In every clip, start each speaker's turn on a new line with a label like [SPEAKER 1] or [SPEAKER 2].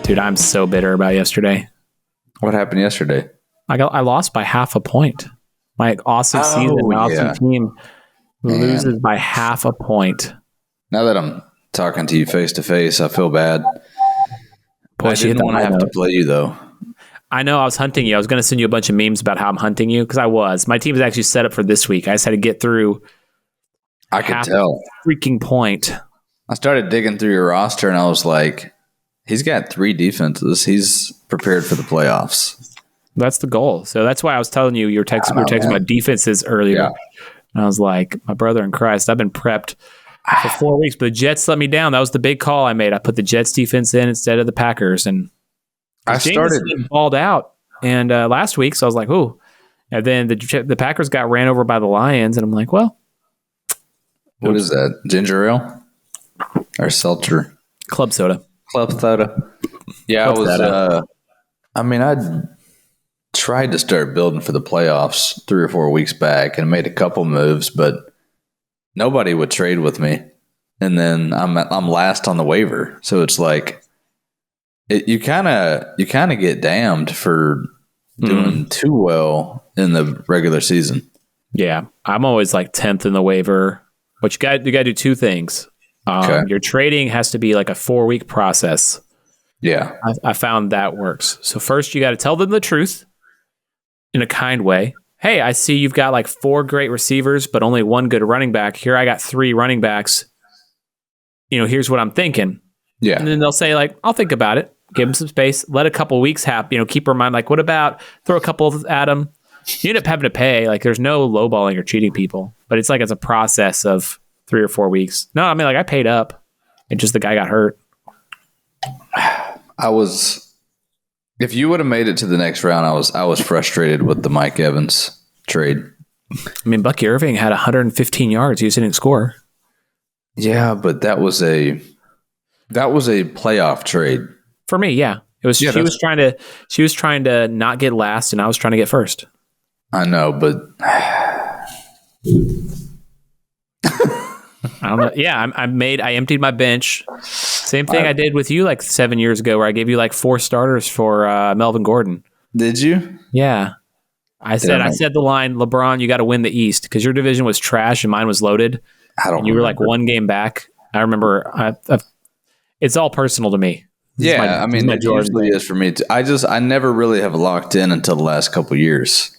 [SPEAKER 1] Dude, I'm so bitter about yesterday.
[SPEAKER 2] What happened yesterday?
[SPEAKER 1] I lost by half a point. My awesome season, my awesome team loses by half a point.
[SPEAKER 2] Now that I'm talking to you face to face, I feel bad.
[SPEAKER 1] Boy,
[SPEAKER 2] I didn't want to have to play you, though.
[SPEAKER 1] I know. I was hunting you. I was going to send you a bunch of memes about how I'm hunting you because I was. My team is actually set up for this week. I just had to get through.
[SPEAKER 2] I could tell.
[SPEAKER 1] Freaking point.
[SPEAKER 2] I started digging through your roster, and I was like, he's got 3 defenses. He's prepared for the playoffs.
[SPEAKER 1] That's the goal. So that's why I was telling you you were texting about defenses earlier. Yeah. And I was like, my brother in Christ, I've been prepped for 4 weeks, but the Jets let me down. That was the big call I made. I put the Jets defense in instead of the Packers, and I started balled out and last week. So I was like, "Ooh!" And then the Packers got ran over by the Lions, and I'm like, "Well,
[SPEAKER 2] what is that? Ginger ale or seltzer?
[SPEAKER 1] Club soda?
[SPEAKER 2] Club soda." Yeah, I tried to start building for the playoffs 3 or 4 weeks back, and made a couple moves, but nobody would trade with me. And then I'm last on the waiver, so it's like. You kind of get damned for doing too well in the regular season.
[SPEAKER 1] Yeah, I'm always like 10th in the waiver. But you got to do 2 things. Your trading has to be like a 4-week process.
[SPEAKER 2] Yeah,
[SPEAKER 1] I found that works. So first, you got to tell them the truth in a kind way. Hey, I see you've got like 4 great receivers, but only 1 good running back. Here, I got 3 running backs. Here's what I'm thinking.
[SPEAKER 2] Yeah,
[SPEAKER 1] and then they'll say like, I'll think about it. Give him some space. Let a couple weeks happen. Keep her in mind. Like, what about throw a couple at him? You end up having to pay. Like, there's no lowballing or cheating people. But it's like it's a process of 3 or 4 weeks. No, I mean, like I paid up. It's just the guy got hurt.
[SPEAKER 2] If you would have made it to the next round, I was frustrated with the Mike Evans trade.
[SPEAKER 1] I mean, Bucky Irving had 115 yards. He just didn't score.
[SPEAKER 2] Yeah, but that was a playoff trade.
[SPEAKER 1] For me, yeah. It was. Yeah, she was trying to not get last, and I was trying to get first.
[SPEAKER 2] I know, but
[SPEAKER 1] I don't know. Yeah, I emptied my bench. Same thing I did with you like 7 years ago, where I gave you like 4 starters for Melvin Gordon.
[SPEAKER 2] Did you?
[SPEAKER 1] Yeah. I said the line, LeBron, you got to win the East because your division was trash and mine was loaded. You were like 1 game back. I remember. It's all personal to me.
[SPEAKER 2] Yeah, it usually is for me too. I never really have locked in until the last couple of years.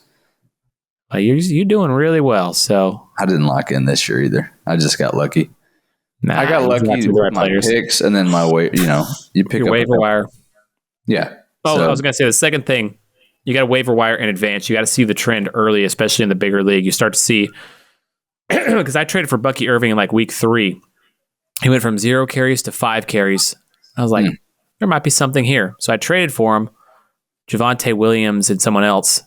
[SPEAKER 1] You're doing really well, so
[SPEAKER 2] I didn't lock in this year either. I just got lucky. I got lucky with my picks, and then my you pick
[SPEAKER 1] your
[SPEAKER 2] up
[SPEAKER 1] waiver wire.
[SPEAKER 2] Yeah.
[SPEAKER 1] I was gonna say the second thing, you got to waiver wire in advance. You got to see the trend early, especially in the bigger league. You start to see because I traded for Bucky Irving in like week 3. He went from 0 carries to 5 carries. I was like. There might be something here. So I traded for him, Javonte Williams and someone else.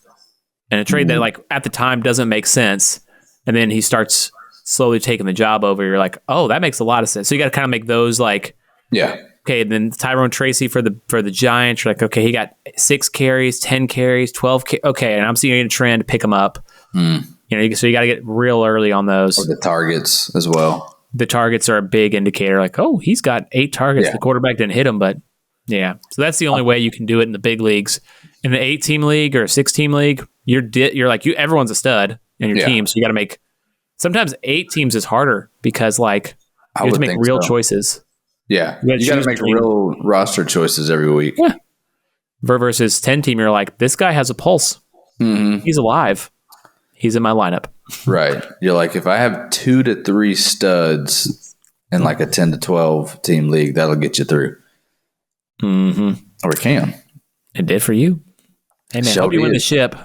[SPEAKER 1] And a trade that like at the time doesn't make sense. And then he starts slowly taking the job over. You're like, oh, that makes a lot of sense. So you got to kind of make those like,
[SPEAKER 2] yeah. Okay.
[SPEAKER 1] And then Tyrone Tracy for the Giants. You're like, okay, he got 6 carries, 10 carries, 12. Okay. And I'm seeing a trend to pick him up. So you got to get real early on those.
[SPEAKER 2] Or the targets as well.
[SPEAKER 1] The targets are a big indicator. Like, oh, he's got 8 targets. Yeah. The quarterback didn't hit him, but yeah. So that's the only way you can do it in the big leagues. In an 8-team league or a 6-team league, you're like everyone's a stud in your team. So you got to make. Sometimes 8 teams is harder because like you have to make real choices.
[SPEAKER 2] Yeah, you got to make real roster choices every week.
[SPEAKER 1] Yeah. Versus 10-team, you're like, this guy has a pulse. Mm-hmm. He's alive. He's in my lineup.
[SPEAKER 2] Right. You're like, if I have 2 to 3 studs in like a 10 to 12 team league, that'll get you through.
[SPEAKER 1] Mm-hmm.
[SPEAKER 2] Or it can.
[SPEAKER 1] It did for you. Hey, man, hope you win the ship.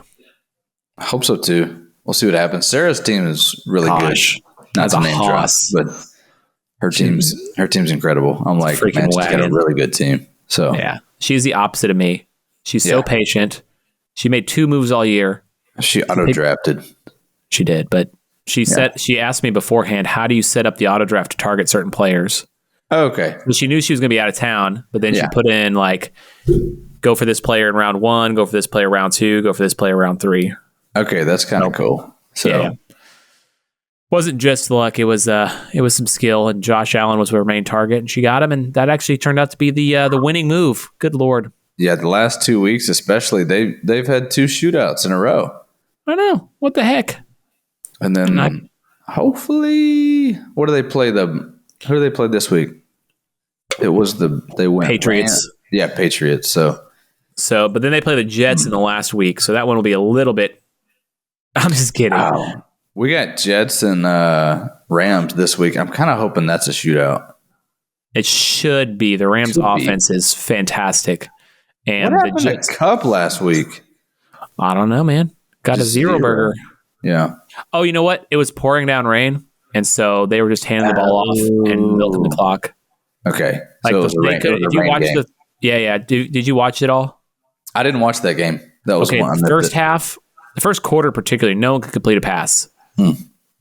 [SPEAKER 2] I hope so, too. We'll see what happens. Sarah's team is really good. Not to name drop, but her team's incredible. I'm like, man, she's got a really good team. So
[SPEAKER 1] yeah, she's the opposite of me. She's so patient. She made 2 moves all year.
[SPEAKER 2] She auto-drafted.
[SPEAKER 1] She did, but she asked me beforehand, how do you set up the auto-draft to target certain players?
[SPEAKER 2] Oh, okay.
[SPEAKER 1] Well, she knew she was going to be out of town, but then she put in like, go for this player in round 1, go for this player round 2, go for this player round 3.
[SPEAKER 2] Okay, that's kind of cool. So
[SPEAKER 1] Wasn't just luck. It was some skill, and Josh Allen was her main target, and she got him, and that actually turned out to be the winning move. Good Lord.
[SPEAKER 2] Yeah, the last 2 weeks especially, they've had 2 shootouts in a row.
[SPEAKER 1] I know. What the heck?
[SPEAKER 2] And then hopefully, who do they play this week? It was they went
[SPEAKER 1] Patriots.
[SPEAKER 2] Patriots.
[SPEAKER 1] So, but then they play the Jets in the last week, so that one will be a little bit. I'm just kidding.
[SPEAKER 2] We got Jets and Rams this week. I'm kind of hoping that's a shootout.
[SPEAKER 1] It should be. The Rams' offense is fantastic. And
[SPEAKER 2] what happened to Cup last week?
[SPEAKER 1] I don't know, man. Got just a zero burger.
[SPEAKER 2] Yeah.
[SPEAKER 1] Oh, you know what? It was pouring down rain, and so they were just handing the ball off and milking the clock.
[SPEAKER 2] Okay.
[SPEAKER 1] Like so if you watch the did you watch it all?
[SPEAKER 2] I didn't watch that game. That was
[SPEAKER 1] okay. First half, the first quarter particularly, no one could complete a pass.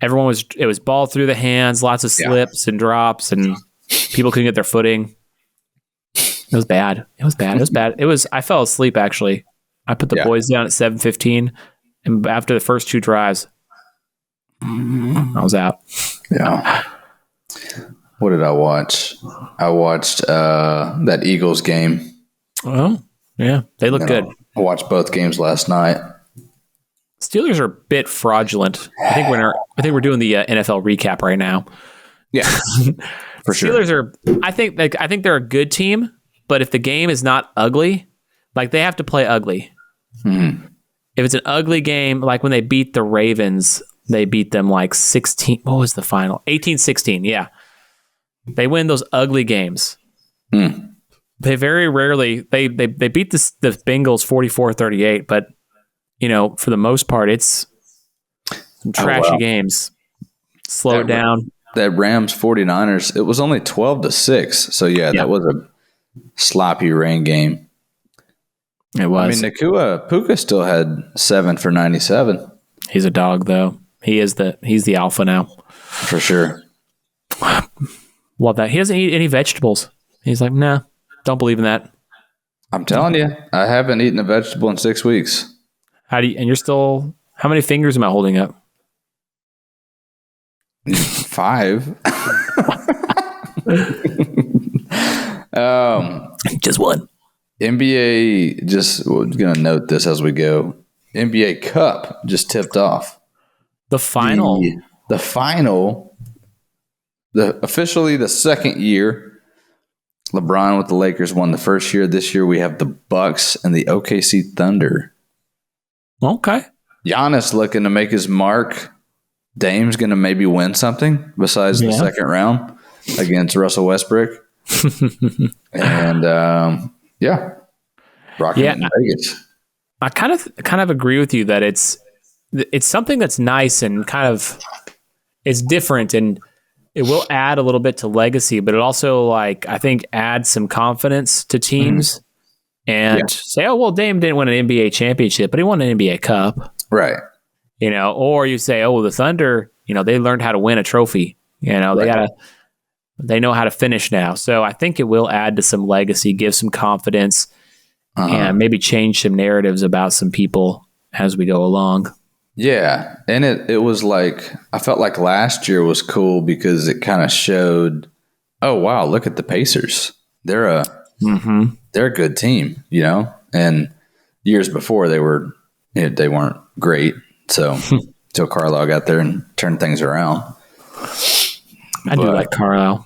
[SPEAKER 1] Everyone it was ball through the hands, lots of slips and drops, and people couldn't get their footing. It was bad. I fell asleep actually. I put the boys down at 7:15, and after the first 2 drives, I was out.
[SPEAKER 2] Yeah. What did I watch? I watched that Eagles game.
[SPEAKER 1] Oh, yeah. They look good.
[SPEAKER 2] I watched both games last night.
[SPEAKER 1] Steelers are a bit fraudulent. I think we're doing the NFL recap right now.
[SPEAKER 2] Yeah. For sure.
[SPEAKER 1] Steelers are I think they're a good team, but if the game is not ugly, like they have to play ugly.
[SPEAKER 2] Mm-hmm.
[SPEAKER 1] If it's an ugly game, like when they beat the Ravens, they beat them like 16. What was the final? 18-16. Yeah. They win those ugly games. They very rarely they beat the Bengals 44-38, but for the most part it's some trashy games. Slow it down.
[SPEAKER 2] That Rams 49ers, it was only 12-6. So that was a sloppy rain game.
[SPEAKER 1] It was.
[SPEAKER 2] I mean, Puka still had 7 for 97.
[SPEAKER 1] He's a dog though. He's the alpha now.
[SPEAKER 2] For sure.
[SPEAKER 1] Love that. He doesn't eat any vegetables. He's like, nah, don't believe in that.
[SPEAKER 2] I'm telling you, I haven't eaten a vegetable in 6 weeks.
[SPEAKER 1] And you're still, how many fingers am I holding up?
[SPEAKER 2] 5.
[SPEAKER 1] Just one.
[SPEAKER 2] NBA, we're going to note this as we go. NBA Cup just tipped off.
[SPEAKER 1] The final.
[SPEAKER 2] The final, officially the second year, LeBron with the Lakers won the first year. This year we have the Bucks and the OKC Thunder.
[SPEAKER 1] Okay.
[SPEAKER 2] Giannis looking to make his mark. Dame's going to maybe win something besides the second round against Russell Westbrook. And rocking it in Vegas.
[SPEAKER 1] I kind of agree with you that it's something that's nice and kind of it's different, and it will add a little bit to legacy, but it also I think adds some confidence to teams and say, oh well, Dame didn't win an NBA championship, but he won an NBA Cup,
[SPEAKER 2] right?
[SPEAKER 1] Or you say, oh well, the Thunder, they learned how to win a trophy, they know how to finish now. So I think it will add to some legacy, give some confidence, and maybe change some narratives about some people as we go along.
[SPEAKER 2] Yeah. And it was I felt like last year was cool because it kind of showed, oh, wow, look at the Pacers. They're a good team, and years before they weren't great. So until Carlisle got there and turned things around.
[SPEAKER 1] I do like Carlisle.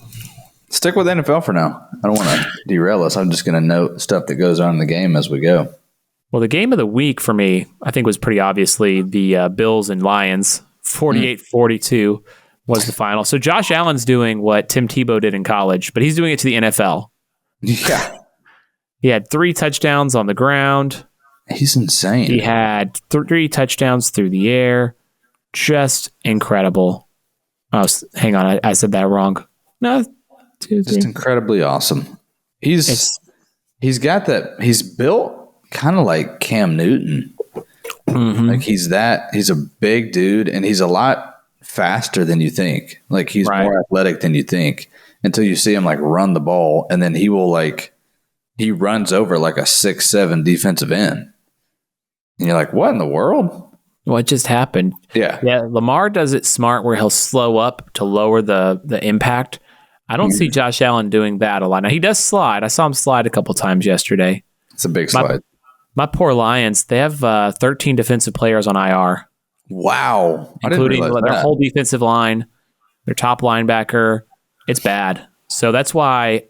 [SPEAKER 2] Stick with NFL for now. I don't want to derail us. I'm just going to note stuff that goes on in the game as we go.
[SPEAKER 1] Well, the game of the week for me, I think, was pretty obviously the Bills and Lions. 48-42 was the final. So Josh Allen's doing what Tim Tebow did in college, but he's doing it to the NFL.
[SPEAKER 2] Yeah.
[SPEAKER 1] He had 3 touchdowns on the ground.
[SPEAKER 2] He's insane.
[SPEAKER 1] He had 3 touchdowns through the air. Just incredible. Oh, hang on. I said that wrong. No, 2, 3.
[SPEAKER 2] Just incredibly awesome. He's got that. He's built kind of like Cam Newton. Like he's a big dude, and he's a lot faster than you think. Like he's more athletic than you think until you see him run the ball, and then he will he runs over like a 6'7" defensive end. And you're like, what in the world?
[SPEAKER 1] What just happened?
[SPEAKER 2] Yeah.
[SPEAKER 1] Yeah, Lamar does it smart where he'll slow up to lower the impact. I don't see Josh Allen doing that a lot. Now, he does slide. I saw him slide a couple times yesterday.
[SPEAKER 2] It's a big slide.
[SPEAKER 1] My poor Lions, they have 13 defensive players on IR.
[SPEAKER 2] Wow.
[SPEAKER 1] Including their whole defensive line, their top linebacker. It's bad. So that's why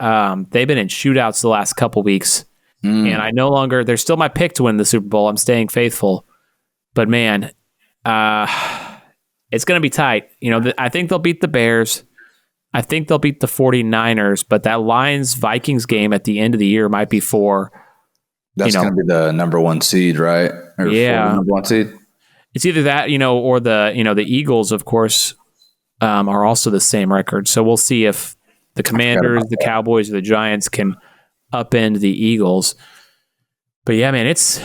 [SPEAKER 1] they've been in shootouts the last couple weeks. And I no longer, they're still my pick to win the Super Bowl. I'm staying faithful. But man, it's going to be tight. I think they'll beat the Bears. I think they'll beat the 49ers. But that Lions-Vikings game at the end of the year might be for...
[SPEAKER 2] That's going to be the number one seed, right? Or
[SPEAKER 1] yeah.
[SPEAKER 2] Number one seed?
[SPEAKER 1] It's either that, or the Eagles, of course, are also the same record. So we'll see if the Commanders, the Cowboys, or the Giants can upend the Eagles. But yeah, man, it's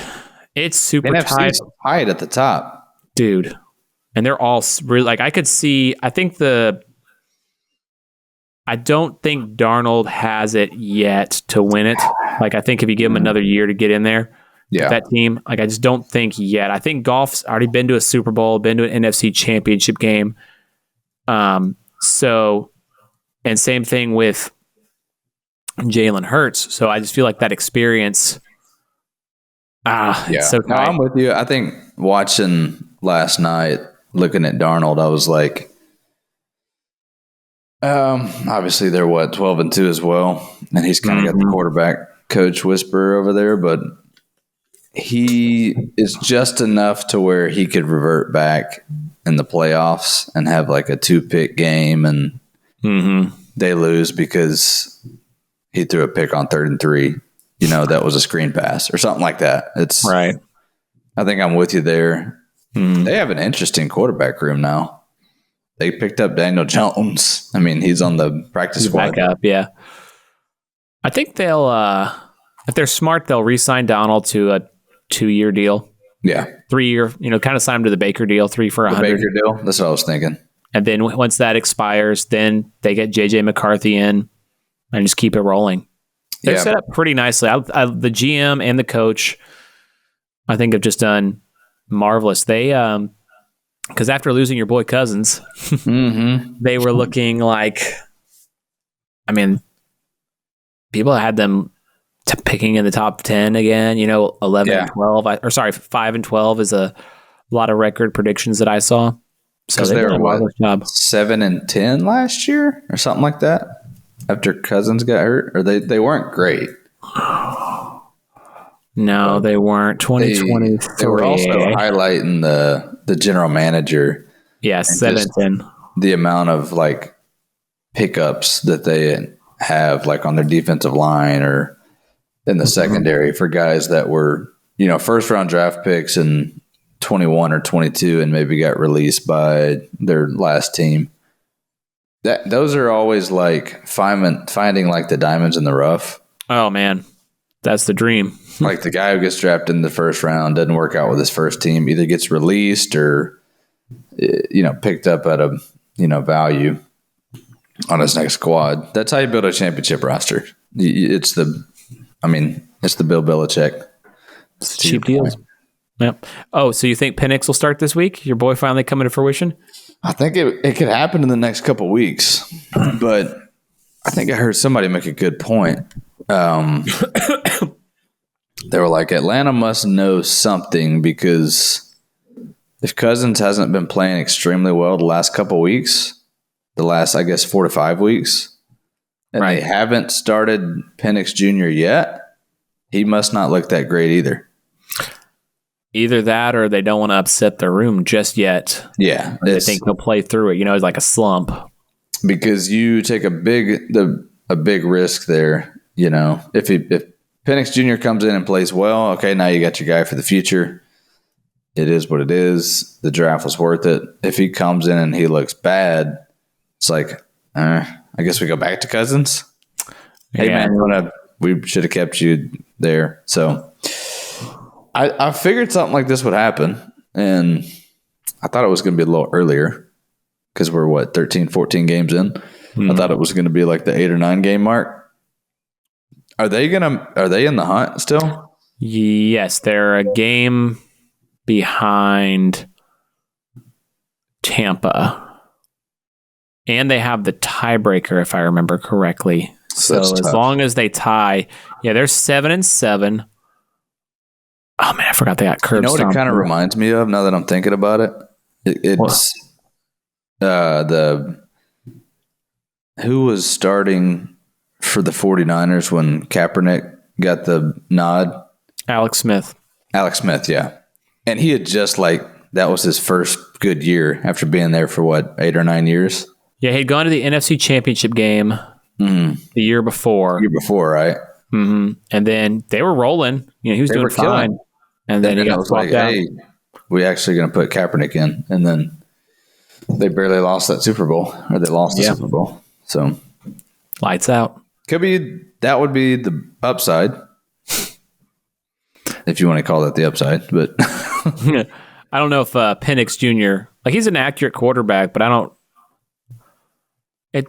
[SPEAKER 1] super tight.
[SPEAKER 2] Tight at the top,
[SPEAKER 1] dude. And they're all really like I could see. I don't think Darnold has it yet to win it. Like I think if you give him another year to get in there. Yeah. That team, like I just don't think yet. I think Goff's already been to a Super Bowl, been to an NFC Championship game. So, and same thing with Jalen Hurts. So I just feel like that experience. It's so tight.
[SPEAKER 2] No, I'm with you. I think watching last night, looking at Darnold, I was like, obviously they're 12-2 as well, and he's kind of got the quarterback coach whisperer over there, but. He is just enough to where he could revert back in the playoffs and have like a 2-pick game and they lose because he threw a pick on 3rd and 3. That was a screen pass or something like that. It's
[SPEAKER 1] right.
[SPEAKER 2] I think I'm with you there. They have an interesting quarterback room now. They picked up Daniel Jones. I mean, he's on the practice squad.
[SPEAKER 1] Back up, yeah. I think they'll, if they're smart, they'll re-sign Donald to a 2-year deal.
[SPEAKER 2] Yeah.
[SPEAKER 1] 3-year, kind of sign him to the Baker deal, 3 for $100.
[SPEAKER 2] The Baker deal? That's what I was thinking.
[SPEAKER 1] And then once that expires, then they get JJ McCarthy in and just keep it rolling. They're set up pretty nicely. The GM and the coach, I think, have just done marvelous. They, because after losing your boy Cousins, they were looking like, I mean, people had them picking in the top 10 again, 11 and 12. 5 and 12 is a lot of record predictions that I saw. So they did a marvelous job.
[SPEAKER 2] 7 and 10 last year or something like that after Cousins got hurt, or they weren't great.
[SPEAKER 1] No, they weren't. 2023.
[SPEAKER 2] They were also highlighting the general manager.
[SPEAKER 1] Yeah, 7 and 10.
[SPEAKER 2] The amount of like pickups that they have like on their defensive line or in the secondary for guys that were, first round draft picks in 21 or 22 and maybe got released by their last team. Those are always like finding like the diamonds in the rough.
[SPEAKER 1] Oh man, that's the dream.
[SPEAKER 2] Like the guy who gets drafted in the first round doesn't work out with his first team, either gets released or, picked up at a, value on his next squad. That's how you build a championship roster. It's the Bill Belichick.
[SPEAKER 1] It's cheap deals. Yep. Oh, so you think Penix will start this week? Your boy finally coming to fruition?
[SPEAKER 2] I think it could happen in the next couple weeks, but I think I heard somebody make a good point. They were like, Atlanta must know something because if Cousins hasn't been playing extremely well the last couple weeks, the last, 4 to 5 weeks, and they haven't started Penix Jr. yet, he must not look that great either.
[SPEAKER 1] Either that or they don't want to upset the room just yet.
[SPEAKER 2] Yeah.
[SPEAKER 1] They think he'll play through it. It's like a slump.
[SPEAKER 2] Because you take a big risk there. If Penix Jr. comes in and plays well, okay, now you got your guy for the future. It is what it is. The draft was worth it. If he comes in and he looks bad, it's like, I guess we go back to Cousins. Hey, man, we should have kept you there. So I figured something like this would happen, and I thought it was going to be a little earlier because we're, 13, 14 games in. I thought it was going to be like the 8 or 9 game mark. Are they in the hunt still?
[SPEAKER 1] Yes, they're a game behind. Tampa. And they have the tiebreaker, if I remember correctly. So as long as they tie, they're 7-7. Oh man, I forgot they got curbs.
[SPEAKER 2] You know what it kind of reminds me of now that I'm thinking about it? It's who was starting for the 49ers when Kaepernick got the nod?
[SPEAKER 1] Alex Smith, yeah.
[SPEAKER 2] And he had just that was his first good year after being there for 8 or 9 years?
[SPEAKER 1] Yeah, he'd gone to the NFC Championship game the year before.
[SPEAKER 2] Right?
[SPEAKER 1] Mm-hmm. And then they were rolling. He was doing fine.
[SPEAKER 2] Killing.
[SPEAKER 1] And then he got swapped out.
[SPEAKER 2] Hey, we're actually going to put Kaepernick in. And then they barely lost that Super Bowl. Or they lost the Super Bowl. So,
[SPEAKER 1] lights out.
[SPEAKER 2] That would be the upside. If you want to call that the upside. But
[SPEAKER 1] I don't know if Penix Jr., he's an accurate quarterback, but I don't.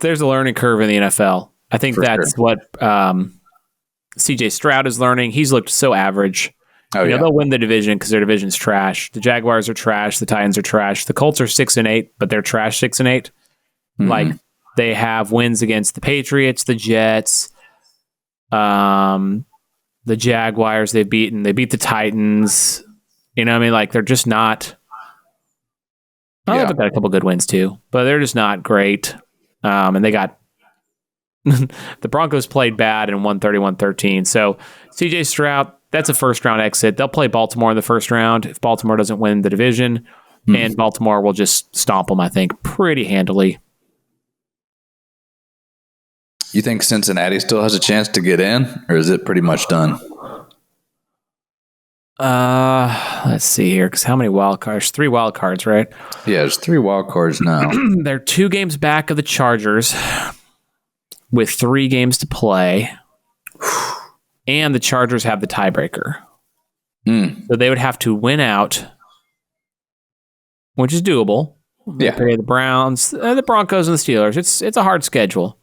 [SPEAKER 1] There's a learning curve in the NFL. I think that's what C.J. Stroud is learning. He's looked so average. They'll win the division because their division's trash. The Jaguars are trash. The Titans are trash. The Colts are 6-8, but they're trash 6-8. Mm-hmm. They have wins against the Patriots, the Jets, the Jaguars. They beat the Titans. They're just not. They've got a couple good wins too, but they're just not great. And they got the Broncos played bad and won 31-13. So C.J. Stroud, that's a first-round exit. They'll play Baltimore in the first round if Baltimore doesn't win the division, and Baltimore will just stomp them, I think, pretty handily.
[SPEAKER 2] You think Cincinnati still has a chance to get in, or is it pretty much done?
[SPEAKER 1] Let's see here, because how many wild cards? 3 wild cards, right?
[SPEAKER 2] Yeah, there's 3 wild cards now.
[SPEAKER 1] They're 2 games back of the Chargers with 3 games to play. And the Chargers have the tiebreaker. So they would have to win out, which is doable. They play the Browns, the Broncos, and the Steelers. It's a hard schedule.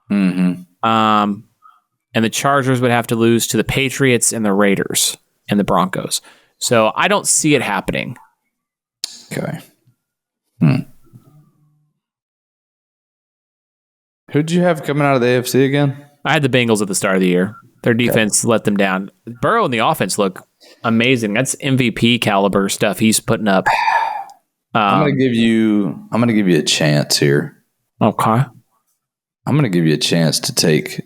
[SPEAKER 2] Mm-hmm.
[SPEAKER 1] And the Chargers would have to lose to the Patriots and the Raiders and the Broncos. So I don't see it happening.
[SPEAKER 2] Okay. Who'd you have coming out of the AFC again?
[SPEAKER 1] I had the Bengals at the start of the year. Their defense let them down. Burrow and the offense look amazing. That's MVP caliber stuff he's putting up.
[SPEAKER 2] I'm gonna give you a chance here.
[SPEAKER 1] Okay.
[SPEAKER 2] I'm gonna give you a chance to take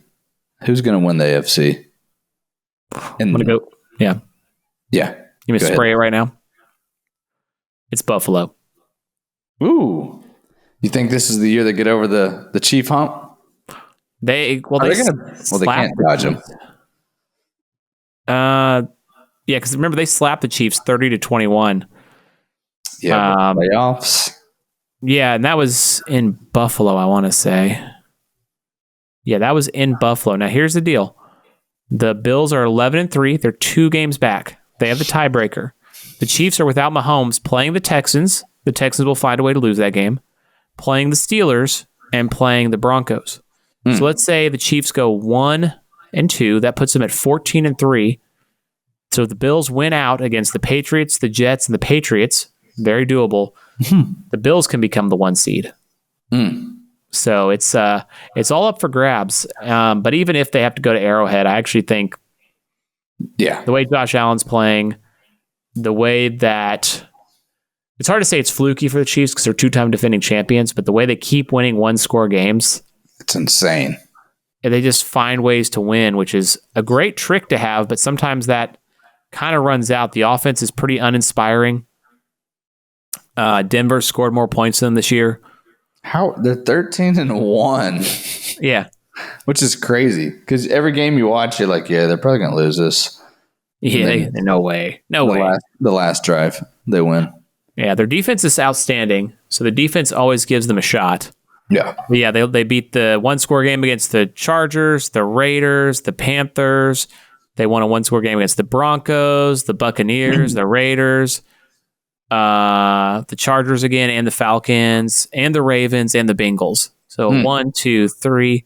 [SPEAKER 2] who's gonna win the AFC.
[SPEAKER 1] I'm gonna go. Yeah.
[SPEAKER 2] Yeah.
[SPEAKER 1] You want to spray it right now? It's Buffalo.
[SPEAKER 2] Ooh. You think this is the year they get over the Chief hump?
[SPEAKER 1] They
[SPEAKER 2] can't dodge them.
[SPEAKER 1] Yeah, because remember they slapped the Chiefs 30-21.
[SPEAKER 2] Yeah, playoffs.
[SPEAKER 1] Yeah, and that was in Buffalo, I want to say. Yeah, that was in Buffalo. Now here's the deal: the Bills are 11-3. They're 2 games back. They have the tiebreaker. The Chiefs are without Mahomes playing the Texans. The Texans will find a way to lose that game. Playing the Steelers and playing the Broncos. So let's say the Chiefs go 1-2. That puts them at 14-3. So the Bills win out against the Patriots, the Jets, and the Patriots. Very doable. The Bills can become the 1 seed. So it's all up for grabs. But even if they have to go to Arrowhead, I actually think the way Josh Allen's playing, the way that it's hard to say it's fluky for the Chiefs because they're 2-time defending champions, but the way they keep winning 1-score games,
[SPEAKER 2] it's insane.
[SPEAKER 1] And they just find ways to win, which is a great trick to have, but sometimes that kind of runs out. The offense is pretty uninspiring. Denver scored more points than them this year.
[SPEAKER 2] How they're 13-1.
[SPEAKER 1] Yeah.
[SPEAKER 2] Which is crazy. Because every game you watch, you're like, yeah, they're probably gonna lose this.
[SPEAKER 1] Yeah, no way. No way.
[SPEAKER 2] The last drive, they win.
[SPEAKER 1] Yeah, their defense is outstanding. So the defense always gives them a shot.
[SPEAKER 2] Yeah.
[SPEAKER 1] But yeah, they beat the 1-score game against the Chargers, the Raiders, the Panthers. They won a 1-score game against the Broncos, the Buccaneers, the Raiders, the Chargers again, and the Falcons, and the Ravens, and the Bengals. So 1, 2, 3,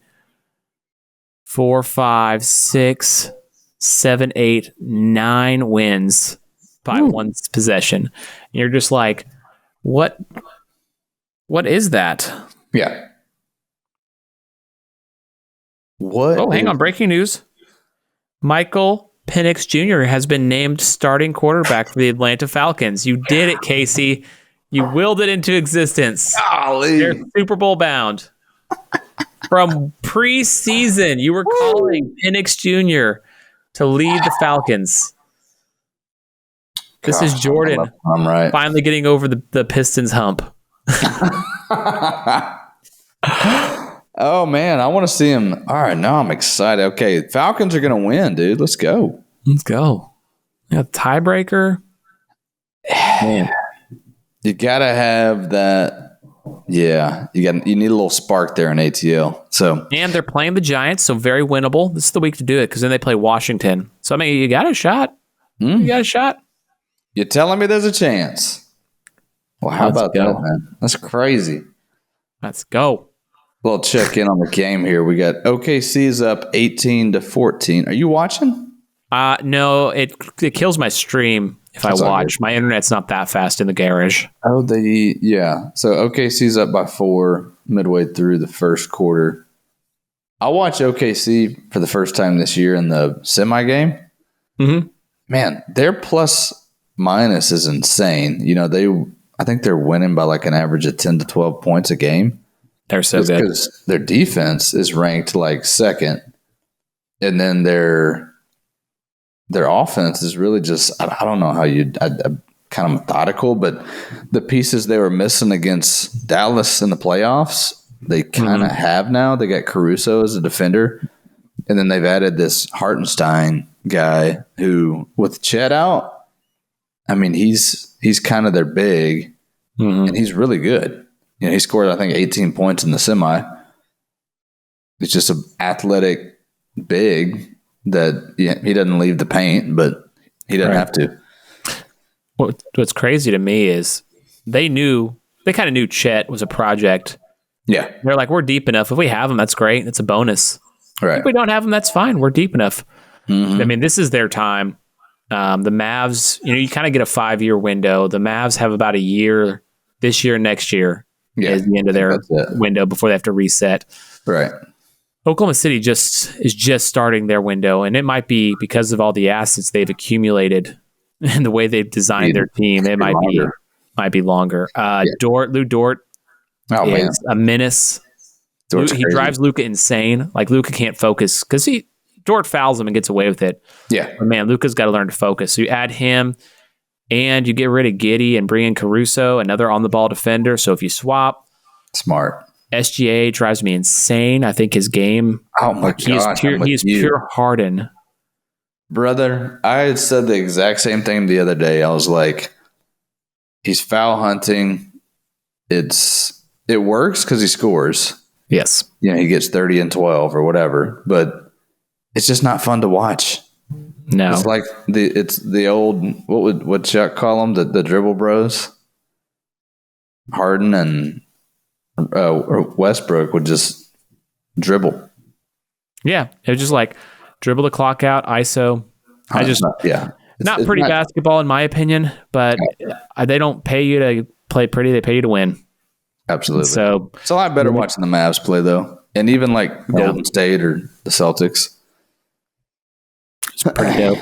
[SPEAKER 1] 4, 5, 6, 7, 8, 9 wins by 1 possession. And you're just like, what What is that?
[SPEAKER 2] Yeah. What?
[SPEAKER 1] Oh, hang on. Breaking news. Michael Penix Jr. has been named starting quarterback for the Atlanta Falcons. You did it, Casey. You willed it into existence.
[SPEAKER 2] Golly.
[SPEAKER 1] They're Super Bowl bound. From preseason, you were calling Penix Jr. to lead the Falcons. This is Jordan.
[SPEAKER 2] I'm right.
[SPEAKER 1] Finally getting over the Pistons hump.
[SPEAKER 2] Oh, man. I want to see him. All right. Now I'm excited. Okay. Falcons are going to win, dude. Let's go.
[SPEAKER 1] Let's go. Yeah, tiebreaker. Man.
[SPEAKER 2] You got to have that. Yeah. You need a little spark there in ATL. So,
[SPEAKER 1] and they're playing the Giants, so very winnable. This is the week to do it because then they play Washington. So, I mean, you got a shot. You got a shot.
[SPEAKER 2] You're telling me there's a chance. Well, how about that, man? That's crazy.
[SPEAKER 1] Let's go.
[SPEAKER 2] Well, check in on the game here. We got OKC's up 18-14. Are you watching?
[SPEAKER 1] No, it kills my stream if I watch. My internet's not that fast in the garage.
[SPEAKER 2] Oh, yeah. So OKC's up by 4 midway through the first quarter. I watched OKC for the first time this year in the semi game.
[SPEAKER 1] Mm-hmm.
[SPEAKER 2] Man, their plus minus is insane. You know, I think they're winning by like an average of 10 to 12 points a game.
[SPEAKER 1] They're so good.
[SPEAKER 2] Because their defense is ranked like second, and then their offense is really just, I don't know how kind of methodical, but the pieces they were missing against Dallas in the playoffs, they kind of have now. They got Caruso as a defender, and then they've added this Hartenstein guy who, with Chet out, I mean, he's kind of their big, and he's really good. You know, he scored, I think, 18 points in the semi. It's just an athletic big that he doesn't leave the paint, but he doesn't have to.
[SPEAKER 1] What's crazy to me is they kind of knew Chet was a project.
[SPEAKER 2] Yeah.
[SPEAKER 1] They're like, we're deep enough. If we have him, that's great. It's a bonus.
[SPEAKER 2] Right.
[SPEAKER 1] If we don't have him, that's fine. We're deep enough. I mean, this is their time. The Mavs, you kind of get a 5-year window. The Mavs have about a year this year and next year. Is the end of their window before they have to reset.
[SPEAKER 2] Right.
[SPEAKER 1] Oklahoma City is just starting their window, and it might be because of all the assets they've accumulated and the way they've designed their team. It might be longer. Lou Dort is a menace. He drives Luka insane. Like Luka can't focus because Dort fouls him and gets away with it.
[SPEAKER 2] Yeah,
[SPEAKER 1] but man, Luka's got to learn to focus. So you add him. And you get rid of Giddey and bring in Caruso, another on-the-ball defender. So if you swap,
[SPEAKER 2] smart.
[SPEAKER 1] SGA drives me insane. I think his game.
[SPEAKER 2] Oh my God,
[SPEAKER 1] he's pure Harden,
[SPEAKER 2] brother. I had said the exact same thing the other day. I was like, he's foul hunting. It works because he scores.
[SPEAKER 1] Yes,
[SPEAKER 2] he gets 30 and 12 or whatever, but it's just not fun to watch.
[SPEAKER 1] No,
[SPEAKER 2] it's like the old what Chuck call them, the dribble bros. Harden and Westbrook would just dribble.
[SPEAKER 1] Yeah, it was just like dribble the clock out, ISO. Not pretty basketball in my opinion, but they don't pay you to play pretty; they pay you to win.
[SPEAKER 2] Absolutely.
[SPEAKER 1] So
[SPEAKER 2] it's a lot better watching the Mavs play though, and even like Golden State or the Celtics.
[SPEAKER 1] It's pretty dope.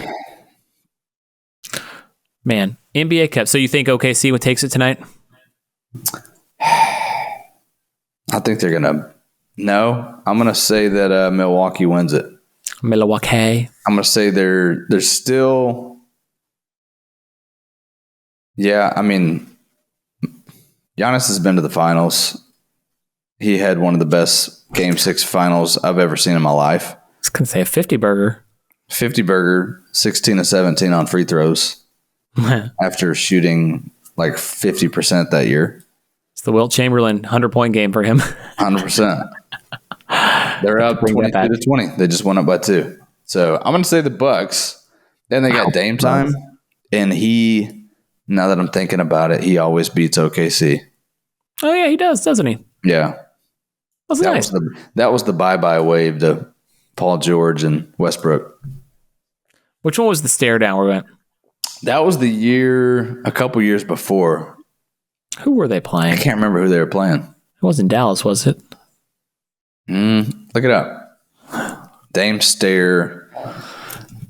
[SPEAKER 1] Man, NBA Cup. So you think OKC takes it tonight?
[SPEAKER 2] I think they're going to. No, I'm going to say that Milwaukee wins it.
[SPEAKER 1] Milwaukee.
[SPEAKER 2] I'm going to say they're still. Yeah, I mean, Giannis has been to the finals. He had one of the best Game 6 finals I've ever seen in my life.
[SPEAKER 1] I was going to say a 50 burger.
[SPEAKER 2] 50 burger, 16 to 17 on free throws after shooting like 50% that year.
[SPEAKER 1] It's the Wilt Chamberlain 100-point game for him.
[SPEAKER 2] 100%. They're up 22 to 20. They just went up by 2. So I'm going to say the Bucks. Then they got Dame time, and now that I'm thinking about it, he always beats OKC.
[SPEAKER 1] Oh yeah, he does, doesn't he?
[SPEAKER 2] Yeah.
[SPEAKER 1] That's nice.
[SPEAKER 2] That was the bye-bye wave to Paul George and Westbrook.
[SPEAKER 1] Which one was the stare down we went?
[SPEAKER 2] That was a couple years before.
[SPEAKER 1] Who were they
[SPEAKER 2] I
[SPEAKER 1] playing?
[SPEAKER 2] can't remember who they were playing.
[SPEAKER 1] It wasn't Dallas, was it?
[SPEAKER 2] Look it up. Dame Stare.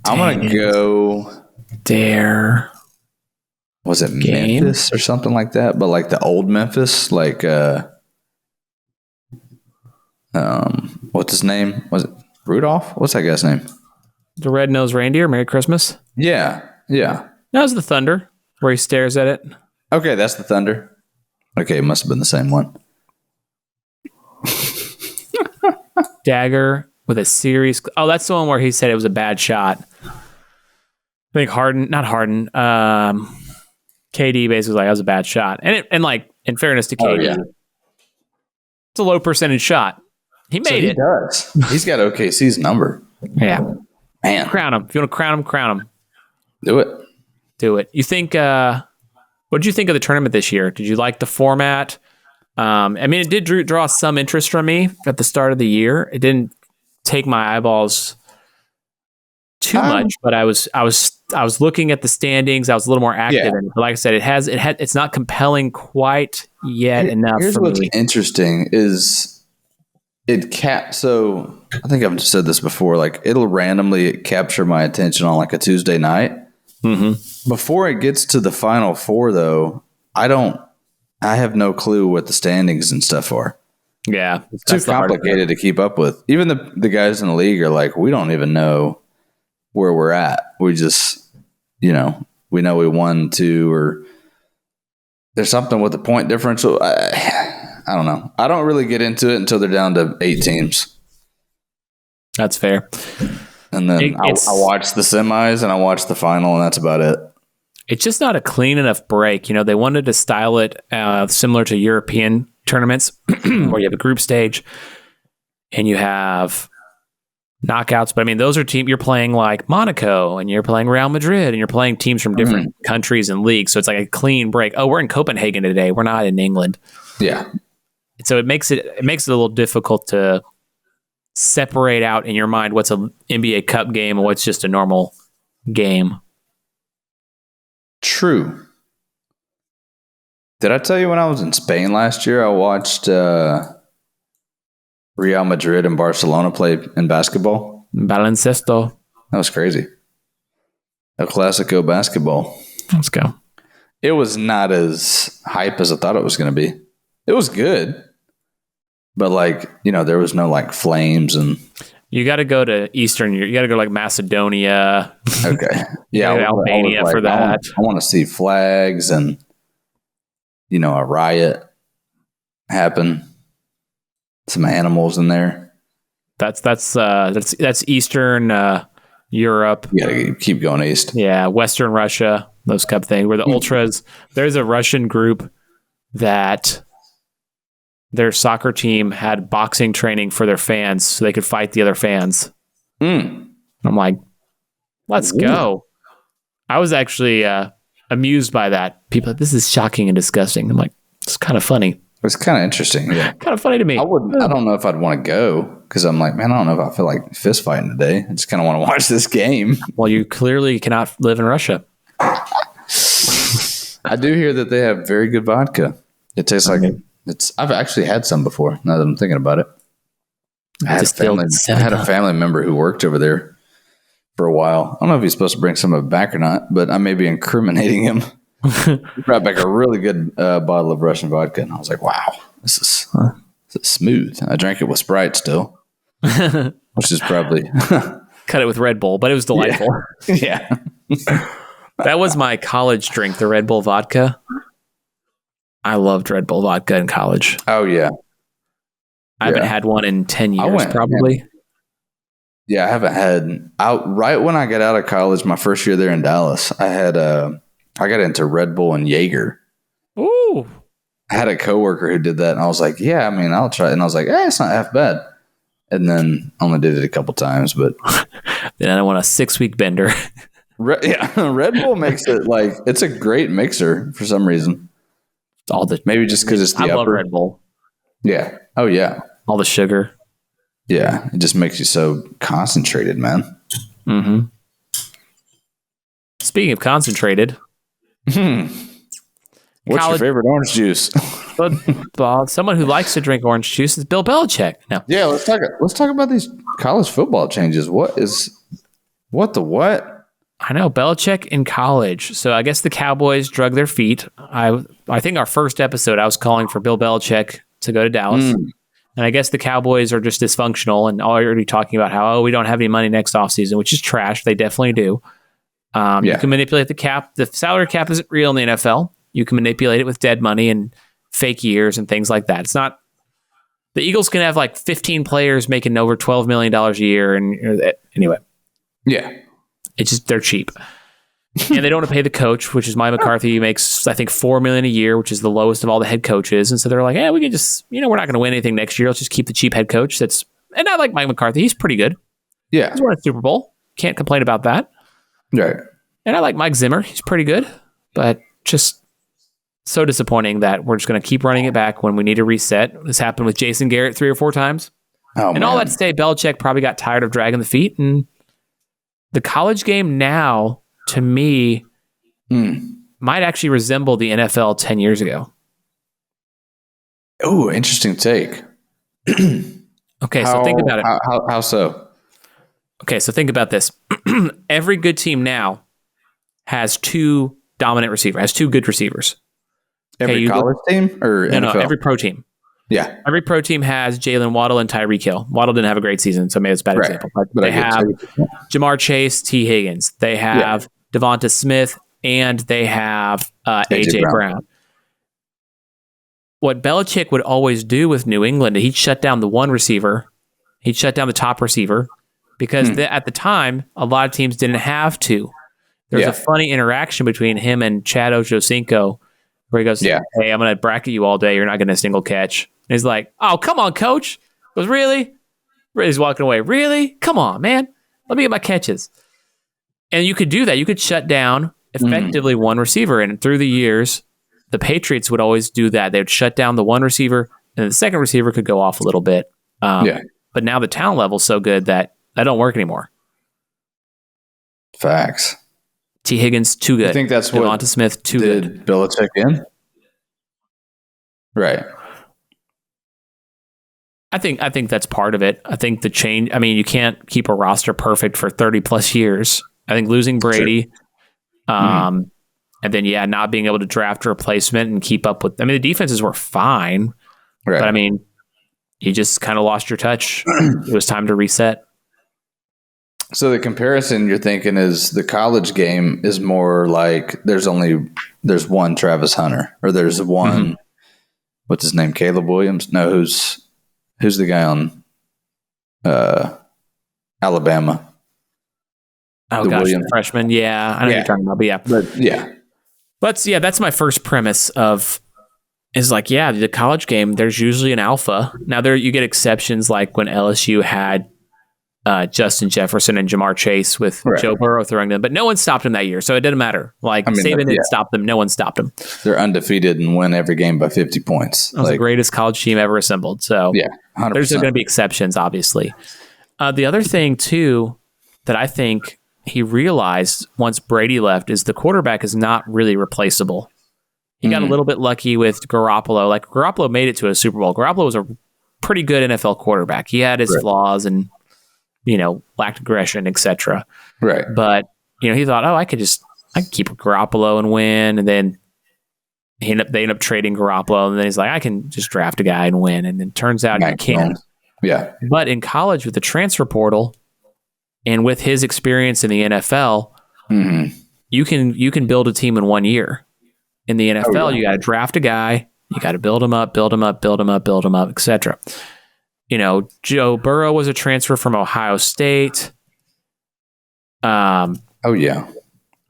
[SPEAKER 2] I'm going to go.
[SPEAKER 1] Dare.
[SPEAKER 2] Was it
[SPEAKER 1] Game?
[SPEAKER 2] Memphis or something like that? But like the old Memphis, like, what's his name? Was it Rudolph? What's that guy's name?
[SPEAKER 1] The Red-Nosed Reindeer, Merry Christmas.
[SPEAKER 2] Yeah.
[SPEAKER 1] That was the Thunder, where he stares at it.
[SPEAKER 2] Okay, that's the Thunder. Okay, it must have been the same one.
[SPEAKER 1] Dagger with a series. Oh, that's the one where he said it was a bad shot. I think not Harden. KD basically was like, that was a bad shot. And like, in fairness to KD, it's a low percentage shot. He made it.
[SPEAKER 2] He does. He's got OKC's number.
[SPEAKER 1] Yeah.
[SPEAKER 2] Man.
[SPEAKER 1] Crown him. If you want to crown him.
[SPEAKER 2] Do it.
[SPEAKER 1] You think, what did you think of the tournament this year? Did you like the format? I mean, it did draw some interest from me at the start of the year. It didn't take my eyeballs too much, but I was looking at the standings. I was a little more active in it. But like I said, it's not compelling quite yet enough.
[SPEAKER 2] Here's
[SPEAKER 1] for
[SPEAKER 2] what's
[SPEAKER 1] me.
[SPEAKER 2] interesting is so I think I've said this before, like it'll randomly capture my attention on like a Tuesday night. Mm-hmm. Before it gets to the Final Four, though, I have no clue what the standings and stuff are.
[SPEAKER 1] Yeah.
[SPEAKER 2] It's too complicated to keep up with. Even the guys in the league are like, we don't even know where we're at. We just, we know we won 2 or there's something with the point differential. I don't know. I don't really get into it until they're down to 8 teams.
[SPEAKER 1] That's fair.
[SPEAKER 2] And then I watch the semis and I watch the final, and that's about it.
[SPEAKER 1] It's just not a clean enough break. They wanted to style it similar to European tournaments where you have a group stage and you have knockouts. But I mean, those are teams you're playing like Monaco and you're playing Real Madrid and you're playing teams from different countries and leagues. So it's like a clean break. Oh, we're in Copenhagen today. We're not in England.
[SPEAKER 2] Yeah.
[SPEAKER 1] So it makes it a little difficult to separate out in your mind what's an NBA Cup game and what's just a normal game.
[SPEAKER 2] True. Did I tell you when I was in Spain last year, I watched Real Madrid and Barcelona play in basketball?
[SPEAKER 1] Baloncesto.
[SPEAKER 2] That was crazy. El Clasico basketball.
[SPEAKER 1] Let's go.
[SPEAKER 2] It was not as hype as I thought it was going to be. It was good. But there was no like flames and...
[SPEAKER 1] You got to go to Eastern. You got to go like Macedonia.
[SPEAKER 2] Okay. Yeah.
[SPEAKER 1] Albania for that.
[SPEAKER 2] I want to see flags and, a riot happen. Some animals in there.
[SPEAKER 1] That's Eastern Europe.
[SPEAKER 2] You got to keep going east.
[SPEAKER 1] Yeah. Western Russia, those kind of things where the ultras, there's a Russian group that their soccer team had boxing training for their fans so they could fight the other fans. I'm like, let's go. I was actually amused by that. People, this is shocking and disgusting. I'm like, it's kind of funny.
[SPEAKER 2] It's kind of interesting. Yeah.
[SPEAKER 1] Kind of funny to me.
[SPEAKER 2] I don't know if I'd want to go because I'm like, man, I don't know if I feel like fist fighting today. I just kind of want to watch this game.
[SPEAKER 1] Well, you clearly cannot live in Russia.
[SPEAKER 2] I do hear that they have very good vodka. It tastes like I've actually had some before. Now that I'm thinking about it, I had a family member who worked over there for a while. I don't know if he's supposed to bring some of it back or not, but I may be incriminating him. He brought back a really good bottle of Russian vodka, and I was like, "Wow, this is smooth." I drank it with Sprite still, which is probably
[SPEAKER 1] cut it with Red Bull, but it was delightful.
[SPEAKER 2] Yeah.
[SPEAKER 1] That was my college drink, the Red Bull vodka. I loved Red Bull vodka in college.
[SPEAKER 2] Oh, yeah.
[SPEAKER 1] I haven't had one in 10 years, probably.
[SPEAKER 2] Yeah, I haven't had... right when I got out of college, my first year there in Dallas, I got into Red Bull and Jaeger.
[SPEAKER 1] Ooh.
[SPEAKER 2] I had a coworker who did that, and I was like, yeah, I mean, I'll try it. And I was like, it's not half bad. And then only did it a couple times, but...
[SPEAKER 1] Then I want a 6-week bender.
[SPEAKER 2] Red Bull makes it like... It's a great mixer for some reason. Maybe just because it's the upper.
[SPEAKER 1] I love Red Bull.
[SPEAKER 2] Yeah. Oh, yeah.
[SPEAKER 1] All the sugar.
[SPEAKER 2] Yeah. It just makes you so concentrated, man.
[SPEAKER 1] Mm-hmm. Speaking of concentrated,
[SPEAKER 2] What's your favorite orange juice?
[SPEAKER 1] Football. Someone who likes to drink orange juice is Bill Belichick. No.
[SPEAKER 2] Yeah, let's talk about these college football changes. What the what?
[SPEAKER 1] I know, Belichick in college. So I guess the Cowboys drug their feet. I think our first episode, I was calling for Bill Belichick to go to Dallas. And I guess the Cowboys are just dysfunctional and already talking about how, we don't have any money next offseason, which is trash. They definitely do. You can manipulate the cap. The salary cap isn't real in the NFL. You can manipulate it with dead money and fake years and things like that. It's not. The Eagles can have like 15 players making over $12 million a year. And anyway.
[SPEAKER 2] Yeah.
[SPEAKER 1] It's just, they're cheap. And they don't want to pay the coach, which is Mike McCarthy. He makes, I think, $4 million a year, which is the lowest of all the head coaches. And so they're like, we can just, we're not going to win anything next year. Let's just keep the cheap head coach. And I like Mike McCarthy. He's pretty good.
[SPEAKER 2] Yeah.
[SPEAKER 1] He's won a Super Bowl. Can't complain about that.
[SPEAKER 2] Right.
[SPEAKER 1] And I like Mike Zimmer. He's pretty good. But just so disappointing that we're just going to keep running it back when we need to reset. This happened with Jason Garrett 3 or 4 times. All that to say, Belichick probably got tired of dragging the feet. And the college game now, to me, might actually resemble the NFL 10 years ago.
[SPEAKER 2] Oh, interesting take.
[SPEAKER 1] Okay, so think about it.
[SPEAKER 2] How so?
[SPEAKER 1] Okay, so think about this. Every good team now has 2 dominant receivers, has 2 good receivers.
[SPEAKER 2] Every college team or NFL?
[SPEAKER 1] No, every pro team.
[SPEAKER 2] Yeah.
[SPEAKER 1] Every pro team has Jalen Waddle and Tyreek Hill. Waddle didn't have a great season, so maybe it's a bad example. But they have Jamar Chase, T. Higgins. They have Devonta Smith, and they have A.J. Brown. What Belichick would always do with New England, he'd shut down the one receiver. He'd shut down the top receiver because at the time, a lot of teams didn't have to. There's a funny interaction between him and Chad Ochocinco where he goes, hey, I'm going to bracket you all day. You're not getting a single catch. And he's like, oh, come on, coach. He goes, really? He's walking away. Really? Come on, man. Let me get my catches. And you could do that. You could shut down effectively one receiver. And through the years, the Patriots would always do that. They would shut down the one receiver, and the second receiver could go off a little bit. But now the talent level is so good that don't work anymore.
[SPEAKER 2] Facts.
[SPEAKER 1] T. Higgins, too good.
[SPEAKER 2] I think that's
[SPEAKER 1] Devonta Smith, too good.
[SPEAKER 2] Belichick in? Right.
[SPEAKER 1] I think that's part of it. I think the change, you can't keep a roster perfect for 30 plus years. I think losing Brady, and then, not being able to draft a replacement and keep up with, the defenses were fine, but you just kind of lost your touch. It was time to reset.
[SPEAKER 2] So the comparison you're thinking is the college game is more like there's one Travis Hunter, or there's one, what's his name? Caleb Williams? No, who's the guy on Alabama?
[SPEAKER 1] Oh, gosh, the freshman. Yeah, I know what you're talking about, but that's my first premise the college game, there's usually an alpha. Now, you get exceptions like when LSU had Justin Jefferson and Jamar Chase with Joe Burrow throwing them, but no one stopped him that year, so it didn't matter. Saban didn't stop them. No one stopped them.
[SPEAKER 2] They're undefeated and win every game by 50 points.
[SPEAKER 1] That was the greatest college team ever assembled. So
[SPEAKER 2] 100%.
[SPEAKER 1] There's going to be exceptions, obviously. The other thing, too, that I think he realized once Brady left is the quarterback is not really replaceable. He got a little bit lucky with Garoppolo. Garoppolo made it to a Super Bowl. Garoppolo was a pretty good NFL quarterback. He had his flaws and, lacked aggression, etc.
[SPEAKER 2] Right.
[SPEAKER 1] But, he thought, I could keep Garoppolo and win. And then they end up trading Garoppolo. And then he's like, I can just draft a guy and win. And then turns out he can't.
[SPEAKER 2] Yeah.
[SPEAKER 1] But in college with the transfer portal and with his experience in the NFL, you can build a team in 1 year. In the NFL, you got to draft a guy, you got to build him up, etc. Joe Burrow was a transfer from Ohio State.
[SPEAKER 2] Well,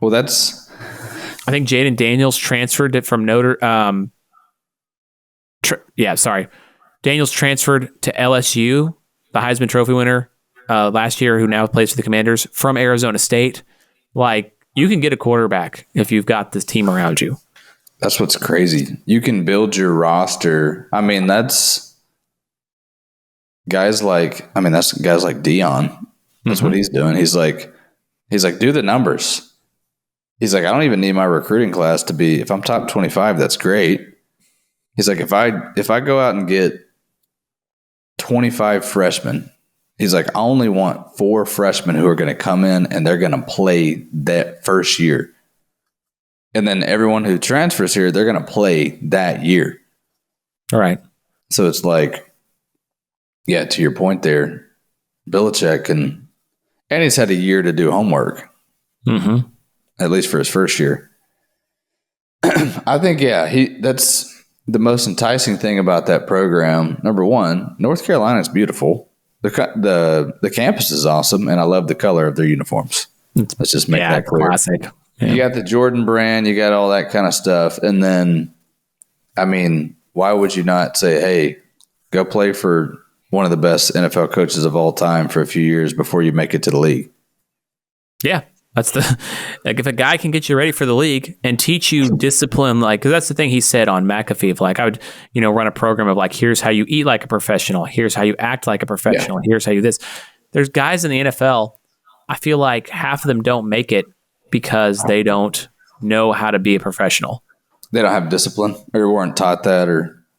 [SPEAKER 2] that's.
[SPEAKER 1] I think Jaden Daniels transferred it from Notre. Daniels transferred to LSU, the Heisman Trophy winner last year, who now plays for the Commanders, from Arizona State. You can get a quarterback if you've got this team around you.
[SPEAKER 2] That's what's crazy. You can build your roster. That's guys like Dion. That's what he's doing. He's like, do the numbers. He's like, I don't even need my recruiting class to be. If I'm top 25, that's great. He's like, if I go out and get 25 freshmen, he's like, I only want 4 freshmen who are going to come in and they're going to play that first year. And then everyone who transfers here, they're going to play that year.
[SPEAKER 1] All right.
[SPEAKER 2] So it's like, yeah, to your point there, Belichick and he's had a year to do homework, at least for his first year. I think, that's the most enticing thing about that program. Number one, North Carolina is beautiful. The campus is awesome, and I love the color of their uniforms. Let's just make that clear.
[SPEAKER 1] Classic. Yeah.
[SPEAKER 2] You got the Jordan brand, you got all that kind of stuff. And then, I mean, why would you not say, hey, go play for one of the best NFL coaches of all time for a few years before you make it to the league?
[SPEAKER 1] Yeah. That's if a guy can get you ready for the league and teach you discipline, because that's the thing he said on McAfee. Of I would, run a program of here's how you eat like a professional. Here's how you act like a professional. Yeah. Here's how you this. There's guys in the NFL, I feel like half of them don't make it because they don't know how to be a professional.
[SPEAKER 2] They don't have discipline or weren't taught that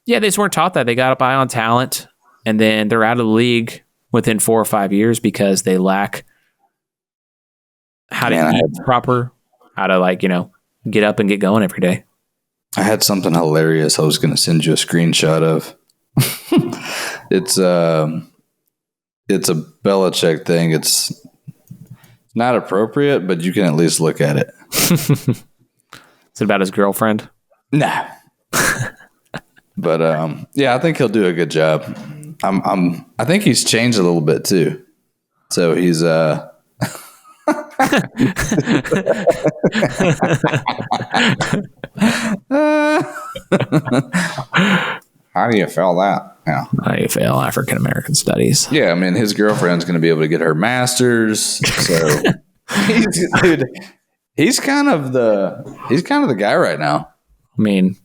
[SPEAKER 1] Yeah, they just weren't taught that. They got up eye on talent and then they're out of the league within 4 or 5 years because they lack how to eat proper, how to get up and get going every day.
[SPEAKER 2] I had something hilarious I was going to send you a screenshot of. It's a Belichick thing. It's not appropriate, but you can at least look at it.
[SPEAKER 1] Is it about his girlfriend?
[SPEAKER 2] Nah. But I think he'll do a good job. I think he's changed a little bit too. So he's how do you fail that? Yeah.
[SPEAKER 1] How do you fail African American studies?
[SPEAKER 2] Yeah, I mean his girlfriend's going to be able to get her master's. So he's kind of the guy right now.
[SPEAKER 1] I mean,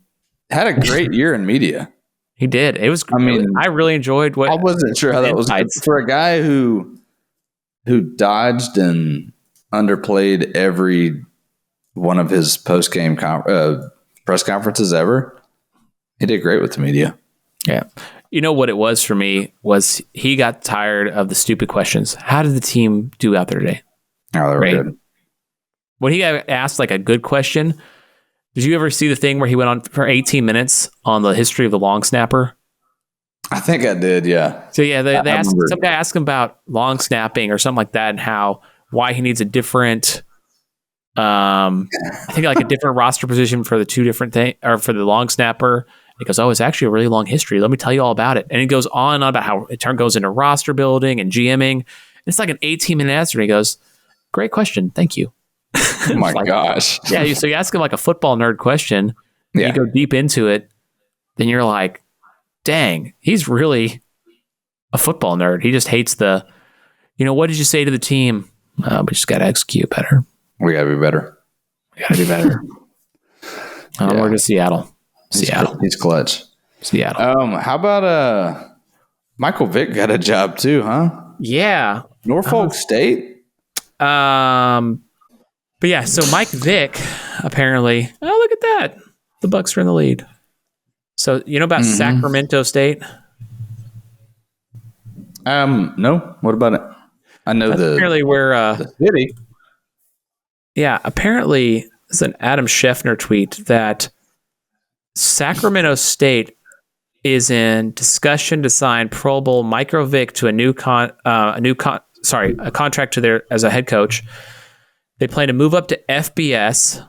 [SPEAKER 2] had a great year in media.
[SPEAKER 1] He did. It was. I really enjoyed what.
[SPEAKER 2] I wasn't sure how that was for a guy who dodged and underplayed every one of his post-game press conferences ever. He did great with the media.
[SPEAKER 1] Yeah. You know what it was for me was he got tired of the stupid questions. How did the team do out there today?
[SPEAKER 2] Oh, they were good.
[SPEAKER 1] When he got asked a good question, did you ever see the thing where he went on for 18 minutes on the history of the long snapper?
[SPEAKER 2] I think I did, yeah.
[SPEAKER 1] So yeah, they asked some guy asked him about long snapping or something like that, and why he needs a different, I think a different roster position for the two different things, or for the long snapper. He goes, it's actually a really long history. Let me tell you all about it. And he goes on and on about how it goes into roster building and GMing. It's like an 18-minute answer. And he goes, great question. Thank you.
[SPEAKER 2] Oh my gosh.
[SPEAKER 1] Yeah. So you ask him a football nerd question, and you go deep into it, then you're like, dang, he's really a football nerd. He just hates what did you say to the team? We just got to execute better.
[SPEAKER 2] We got to be better.
[SPEAKER 1] We're to Seattle.
[SPEAKER 2] He's clutch.
[SPEAKER 1] Seattle.
[SPEAKER 2] How about Michael Vick got a job too, huh?
[SPEAKER 1] Yeah.
[SPEAKER 2] Norfolk State?
[SPEAKER 1] But yeah, so Mike Vick, apparently, look at that. The Bucks are in the lead. So you know about Sacramento State?
[SPEAKER 2] No. What about it? I know
[SPEAKER 1] apparently where
[SPEAKER 2] the city.
[SPEAKER 1] Yeah, apparently it's an Adam Scheffner tweet that Sacramento State is in discussion to sign Pro Bowl Michael Vick to a contract as a head coach. They plan to move up to FBS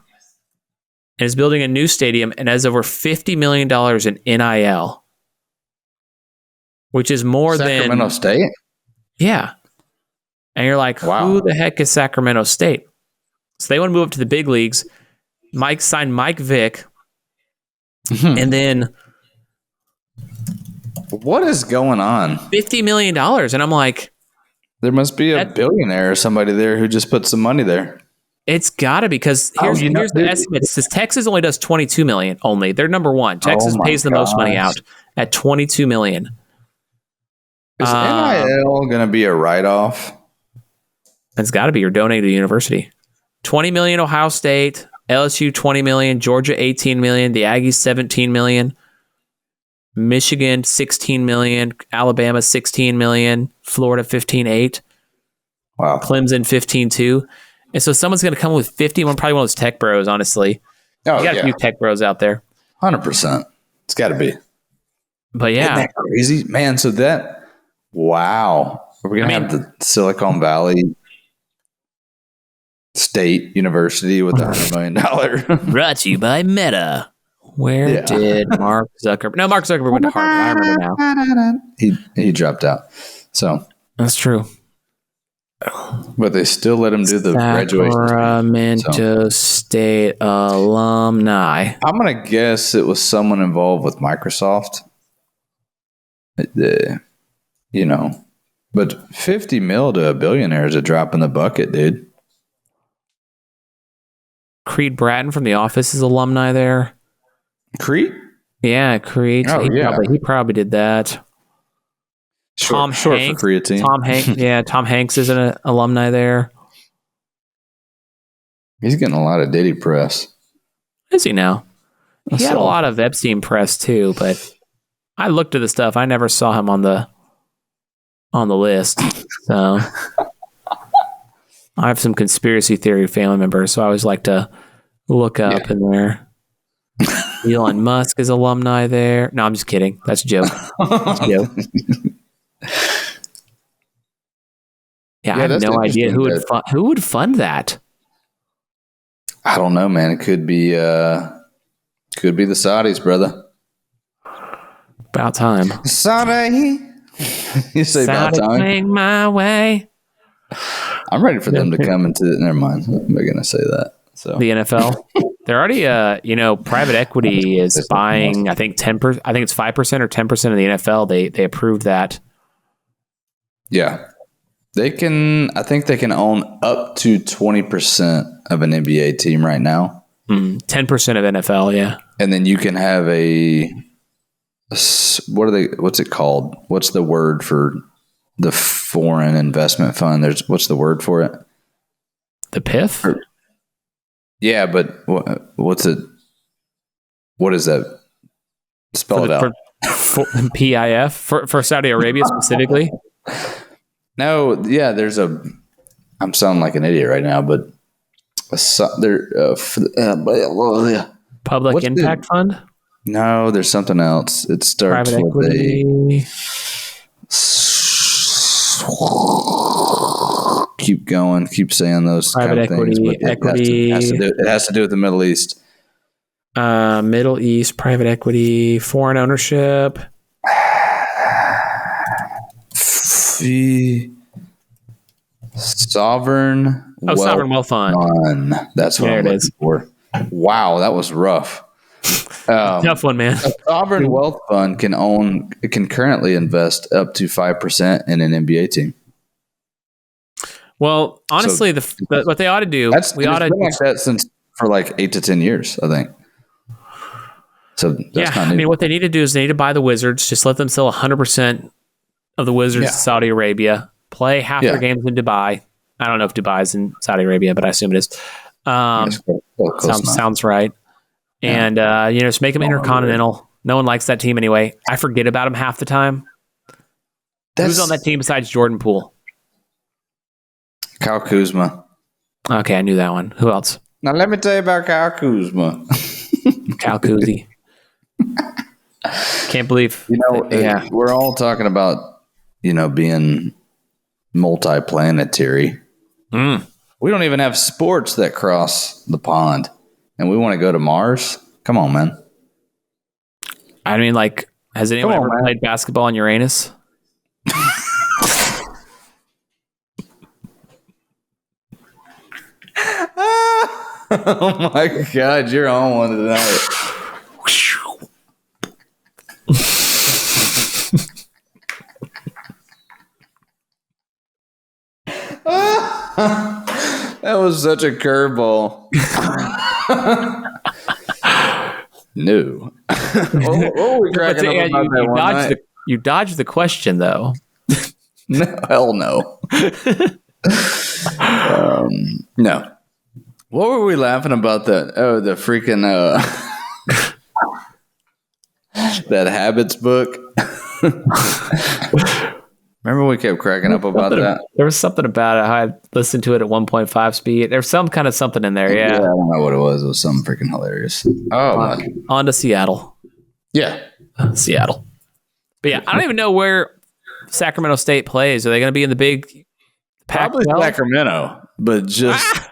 [SPEAKER 1] and is building a new stadium and has over $50 million in NIL, which is more than
[SPEAKER 2] Sacramento State.
[SPEAKER 1] Yeah. And you're like, wow. Who the heck is Sacramento State? So they want to move up to the big leagues. Mike signed Mike Vick. And then
[SPEAKER 2] what is going on?
[SPEAKER 1] $50 million. And I'm like,
[SPEAKER 2] there must be a billionaire or somebody there who just put some money there.
[SPEAKER 1] It's got to be, because here's the estimate. It says Texas only does $22 million only. They're number one. Texas pays the most money out at $22 million.
[SPEAKER 2] Is NIL going to be a write-off?
[SPEAKER 1] It's got to be. You're donating to the university. $20 million Ohio State, LSU $20 million, Georgia $18 million, the Aggies $17 million, Michigan $16 million, Alabama $16 million, Florida $15.8 million.
[SPEAKER 2] Wow.
[SPEAKER 1] Clemson 15-2. And so someone's going to come with 50. Probably one of those tech bros, honestly.
[SPEAKER 2] Oh,
[SPEAKER 1] you got a few tech bros out there.
[SPEAKER 2] 100%. It's got to be.
[SPEAKER 1] But yeah.
[SPEAKER 2] Isn't that crazy? Man, so that, wow. We're going to have the Silicon Valley State University with $100 million.
[SPEAKER 1] Brought to you by Meta. Where did Mark Zuckerberg... No, Mark Zuckerberg went to Harvard. I remember now.
[SPEAKER 2] He dropped out. So
[SPEAKER 1] that's true.
[SPEAKER 2] But they still let him do the graduation.
[SPEAKER 1] Sacramento State alumni.
[SPEAKER 2] I'm going to guess it was someone involved with Microsoft. You know, but 50 mil to a billionaire is a drop in the bucket, dude.
[SPEAKER 1] Creed Bratton from The Office is alumni there.
[SPEAKER 2] Creed?
[SPEAKER 1] Yeah, Creed.
[SPEAKER 2] Oh,
[SPEAKER 1] he probably did that.
[SPEAKER 2] Short for creatine.
[SPEAKER 1] Tom Hanks is an alumni there.
[SPEAKER 2] He's getting a lot of Diddy press.
[SPEAKER 1] Is he now? He had a lot of Epstein press too, but I looked at the stuff. I never saw him on the list. So I have some conspiracy theory family members, so I always like to look up in there. Elon Musk is alumni there. No, I'm just kidding. That's a joke. Yeah, I have no idea who would fund that.
[SPEAKER 2] I don't know, man. It could be the Saudis, brother.
[SPEAKER 1] About time.
[SPEAKER 2] Saudi. You say about time.
[SPEAKER 1] Playing my way.
[SPEAKER 2] I'm ready for them to come into. Never mind. I'm not gonna say that. So
[SPEAKER 1] the NFL, they're already. Private equity is buying. I think 10%. I think it's 5% or 10% of the NFL. They approved that.
[SPEAKER 2] Yeah, they can. I think they can own up to 20% of an NBA team right now.
[SPEAKER 1] 10% of NFL, yeah.
[SPEAKER 2] And then you can have what's it called? What's the word for the foreign investment fund? What's the word for it?
[SPEAKER 1] The PIF?
[SPEAKER 2] Yeah, but what's it? What is that? Spell it out.
[SPEAKER 1] For PIF for Saudi Arabia specifically.
[SPEAKER 2] No, yeah, I'm sounding like an idiot right now, but
[SPEAKER 1] Public Impact Fund?
[SPEAKER 2] No, there's something else. It starts
[SPEAKER 1] private
[SPEAKER 2] with
[SPEAKER 1] equity.
[SPEAKER 2] Keep going. Keep saying those
[SPEAKER 1] private
[SPEAKER 2] kind of
[SPEAKER 1] equity,
[SPEAKER 2] things.
[SPEAKER 1] Equity.
[SPEAKER 2] It has to do with the Middle East.
[SPEAKER 1] Middle East, private equity, foreign ownership.
[SPEAKER 2] Sovereign
[SPEAKER 1] Wealth Fund.
[SPEAKER 2] That's what I'm looking for. Wow, that was rough.
[SPEAKER 1] Tough one, man.
[SPEAKER 2] A sovereign wealth fund can currently invest up to 5% in an NBA team.
[SPEAKER 1] Well, honestly, what they ought to do,
[SPEAKER 2] we ought to been like that for like 8 to 10 years, I think. So that's not new.
[SPEAKER 1] I mean, what they need to do is they need to buy the Wizards. Just let them sell 100% of the Wizards to Saudi Arabia. Play half their games in Dubai. I don't know if Dubai is in Saudi Arabia, but I assume it is. Sounds right. And just make them intercontinental. No one likes that team anyway. I forget about them half the time. Who's on that team besides Jordan Poole?
[SPEAKER 2] Kyle Kuzma.
[SPEAKER 1] Okay, I knew that one. Who else?
[SPEAKER 2] Now let me tell you about Kyle Kuzma.
[SPEAKER 1] Kyle Kuzi. Can't believe.
[SPEAKER 2] We're all talking about being multi-planetary. We don't even have sports that cross the pond, and we want to go to Mars. Come on, man.
[SPEAKER 1] I mean, has anyone ever played basketball on Uranus?
[SPEAKER 2] Oh my God, you're on one tonight. That was such a curveball. No.
[SPEAKER 1] You dodged the question, though.
[SPEAKER 2] No, hell no. No. What were we laughing about that? Oh, the freaking that habits book. Remember we kept cracking up about that?
[SPEAKER 1] There was something about it. How I listened to it at 1.5 speed. There's some kind of something in there. Yeah.
[SPEAKER 2] I don't know what it was. It was something freaking hilarious. Oh,
[SPEAKER 1] on to Seattle.
[SPEAKER 2] Yeah.
[SPEAKER 1] Seattle. But yeah, I don't even know where Sacramento State plays. Are they going to be in the big
[SPEAKER 2] Probably
[SPEAKER 1] Pac-12?
[SPEAKER 2] Sacramento, but just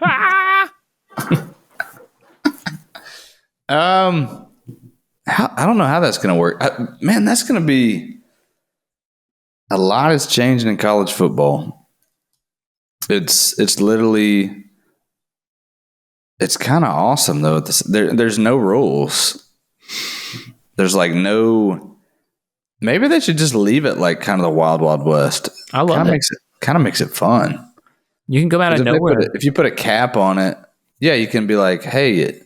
[SPEAKER 2] I don't know how that's going to work. Man, that's going to be a lot is changing in college football. It's literally it's kind of awesome though. There's no rules. There's like no. Maybe they should just leave it like kind of the Wild Wild West.
[SPEAKER 1] I love it.
[SPEAKER 2] Kind of makes it fun.
[SPEAKER 1] You can go out of nowhere.
[SPEAKER 2] If you put a cap on it, yeah, you can be like, hey,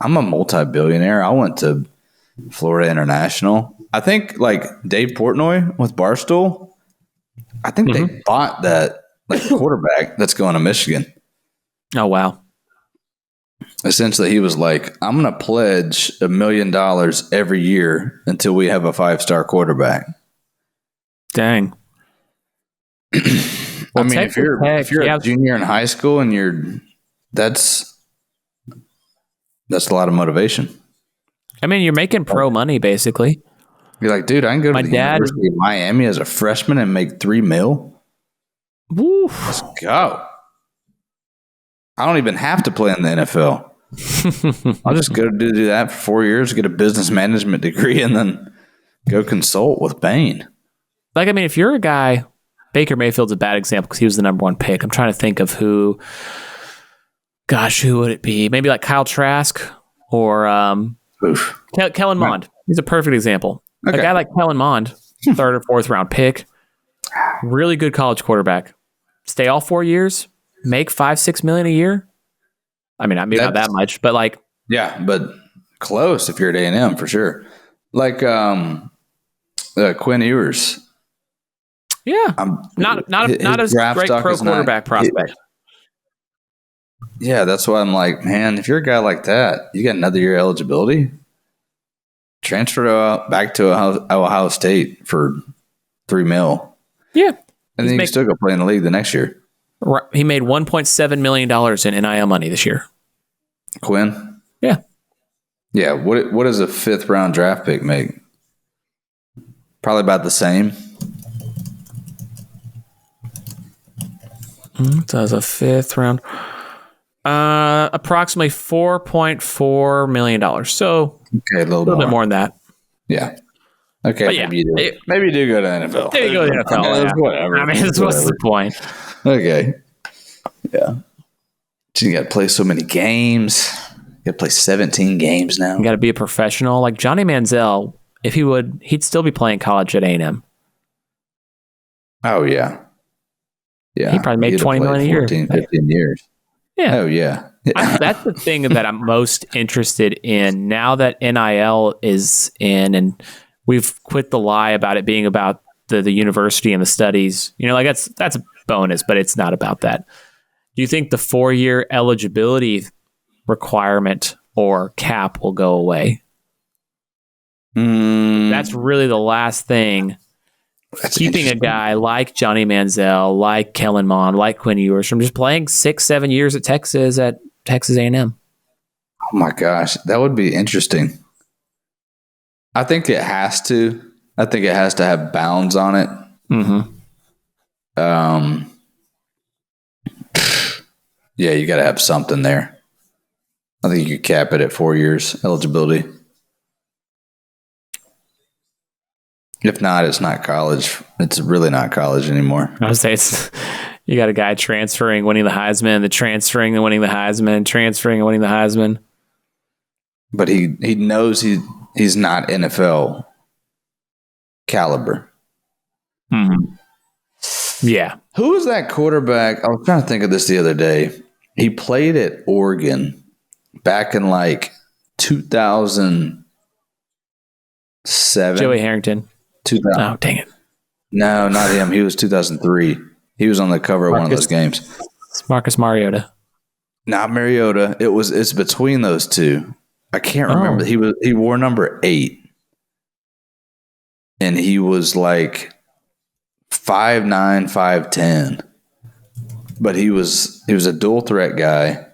[SPEAKER 2] I'm a multi-billionaire. I went to Florida International. I think like Dave Portnoy with Barstool, I think they bought that like quarterback that's going to Michigan.
[SPEAKER 1] Oh, wow.
[SPEAKER 2] Essentially, he was like, I'm going to pledge $1 million every year until we have a 5-star quarterback.
[SPEAKER 1] Dang.
[SPEAKER 2] I mean, if you're a junior in high school and that's a lot of motivation.
[SPEAKER 1] I mean, you're making pro money basically.
[SPEAKER 2] You're like, dude, I can go to the University of Miami as a freshman and make $3 million.
[SPEAKER 1] Woo.
[SPEAKER 2] Let's go. I don't even have to play in the NFL. I'll just go do that for 4 years, get a business management degree, and then go consult with Bain.
[SPEAKER 1] Like, I mean, if you're a guy, Baker Mayfield's a bad example because he was the number one pick. I'm trying to think of who would it be? Maybe like Kyle Trask or Kellen Mond. He's a perfect example. Okay. A guy like Kellen Mond, 3rd or 4th round pick, really good college quarterback. Stay all 4 years, make $5-6 million a year. I mean, maybe not that much, but like,
[SPEAKER 2] yeah, but close if you're at A&M for sure. Like Quinn Ewers.
[SPEAKER 1] Yeah, not as great pro quarterback prospect.
[SPEAKER 2] Yeah, that's why I'm like, man, if you're a guy like that, you got another year eligibility. Transfer back to Ohio State for $3 million.
[SPEAKER 1] Yeah,
[SPEAKER 2] and then you can still go play in the league the next year.
[SPEAKER 1] He made $1.7 million in NIL money this year.
[SPEAKER 2] Quinn?
[SPEAKER 1] Yeah.
[SPEAKER 2] Yeah. What does a 5th round draft pick make? Probably about the same.
[SPEAKER 1] So as a 5th round, approximately $4.4 million. So
[SPEAKER 2] okay, a little bit
[SPEAKER 1] more than that.
[SPEAKER 2] Yeah. Okay. But maybe you do go to the NFL.
[SPEAKER 1] There you go to the NFL. Yeah.
[SPEAKER 2] Whatever.
[SPEAKER 1] I mean, what's the point?
[SPEAKER 2] Okay. Yeah. You got to play so many games. You got to play 17 games now.
[SPEAKER 1] You got to be a professional. Like Johnny Manziel, if he would, he'd still be playing college at A&M.
[SPEAKER 2] Oh, yeah. Yeah.
[SPEAKER 1] He probably made $20 million a year.
[SPEAKER 2] 14, 15 years.
[SPEAKER 1] Yeah.
[SPEAKER 2] Oh, yeah.
[SPEAKER 1] That's the thing that I'm most interested in now that NIL is in and we've quit the lie about it being about the university and the studies. You know, like that's a bonus, but it's not about that. Do you think the 4-year eligibility requirement or cap will go away? That's really the last thing. Keeping a guy like Johnny Manziel, like Kellen Mond, like Quinn Ewers from just playing 6-7 years at Texas A&M.
[SPEAKER 2] Oh my gosh, that would be interesting. I think it has to. I think it has to have bounds on it.
[SPEAKER 1] Mm-hmm.
[SPEAKER 2] Yeah, you got to have something there. I think you could cap it at 4 years eligibility. If not, it's not college. It's really not college anymore.
[SPEAKER 1] I would say you got a guy transferring, winning the Heisman, transferring and winning the Heisman, transferring and winning the Heisman.
[SPEAKER 2] But he knows he's not NFL caliber.
[SPEAKER 1] Mm-hmm. Yeah.
[SPEAKER 2] Who was that quarterback? I was trying to think of this the other day. He played at Oregon back in like 2007.
[SPEAKER 1] Joey Harrington.
[SPEAKER 2] 2000.
[SPEAKER 1] Oh, dang it.
[SPEAKER 2] No, not him. He was 2003. He was on the cover of one of those games.
[SPEAKER 1] Marcus Mariota.
[SPEAKER 2] Not Mariota. It's between those two. I can't remember. He wore number 8. And he was like 5'9", 5'10". But he was a dual threat guy.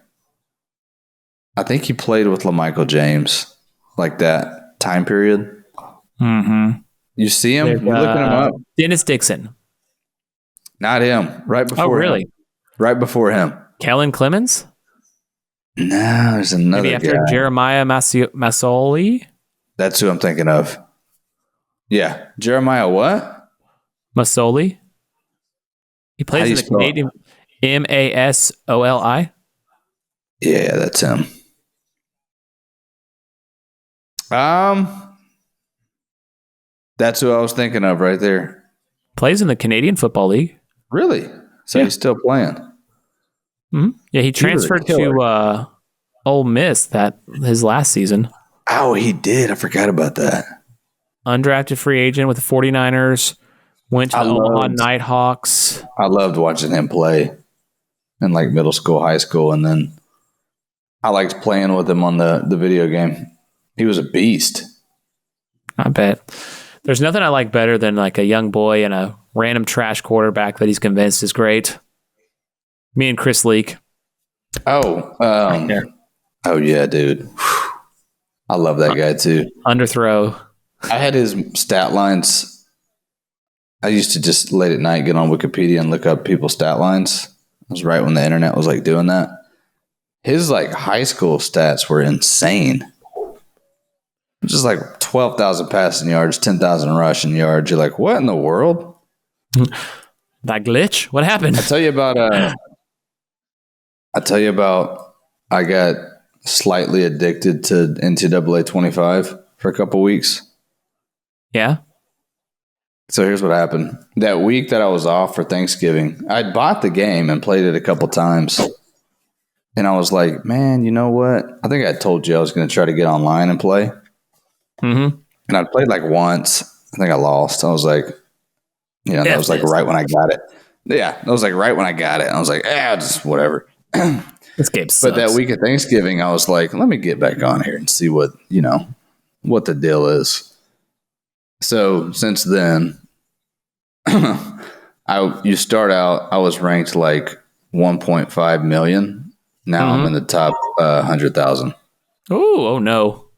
[SPEAKER 2] I think he played with LaMichael James, like that time period.
[SPEAKER 1] Mm-hmm.
[SPEAKER 2] You see him? You're looking him up?
[SPEAKER 1] Dennis Dixon.
[SPEAKER 2] Not him. Right before him.
[SPEAKER 1] Really?
[SPEAKER 2] Right before him.
[SPEAKER 1] Kellen Clemens?
[SPEAKER 2] No, there's another
[SPEAKER 1] Maybe after
[SPEAKER 2] guy.
[SPEAKER 1] Jeremiah Masoli?
[SPEAKER 2] That's who I'm thinking of. Yeah. Jeremiah what?
[SPEAKER 1] Masoli? He plays in the Canadian Masoli?
[SPEAKER 2] Yeah, that's him. That's who I was thinking of right there.
[SPEAKER 1] Plays in the Canadian Football League.
[SPEAKER 2] Really? So he's still playing.
[SPEAKER 1] Mm-hmm. Yeah, he transferred to Ole Miss his last season.
[SPEAKER 2] Oh, he did. I forgot about that.
[SPEAKER 1] Undrafted free agent with the 49ers. Went to the Omaha Nighthawks.
[SPEAKER 2] I loved watching him play in like middle school, high school, and then I liked playing with him on the video game. He was a beast.
[SPEAKER 1] I bet. There's nothing I like better than like a young boy and a random trash quarterback that he's convinced is great. Me and Chris Leak.
[SPEAKER 2] Oh yeah, dude. I love that guy too.
[SPEAKER 1] Underthrow.
[SPEAKER 2] I had his stat lines. I used to just late at night get on Wikipedia and look up people's stat lines. It was right when the internet was like doing that. His like high school stats were insane. Just like 12,000 passing yards, 10,000 rushing yards. You're like, what in the world?
[SPEAKER 1] That glitch? What happened?
[SPEAKER 2] I tell you about I got slightly addicted to NCAA 25 for a couple weeks.
[SPEAKER 1] Yeah.
[SPEAKER 2] So here's what happened. That week that I was off for Thanksgiving, I'd bought the game and played it a couple times. And I was like, man, you know what? I think I told you I was going to try to get online and play.
[SPEAKER 1] Mm-hmm.
[SPEAKER 2] And I played like once. I think I lost. I was like, that was like right when I got it. Yeah, that was like right when I got it. I was like, just whatever.
[SPEAKER 1] This game sucks.
[SPEAKER 2] But that week of Thanksgiving, I was like, let me get back on here and see what the deal is. So since then, you start out, I was ranked like 1.5 million. Now I'm in the top 100,000.
[SPEAKER 1] Oh no.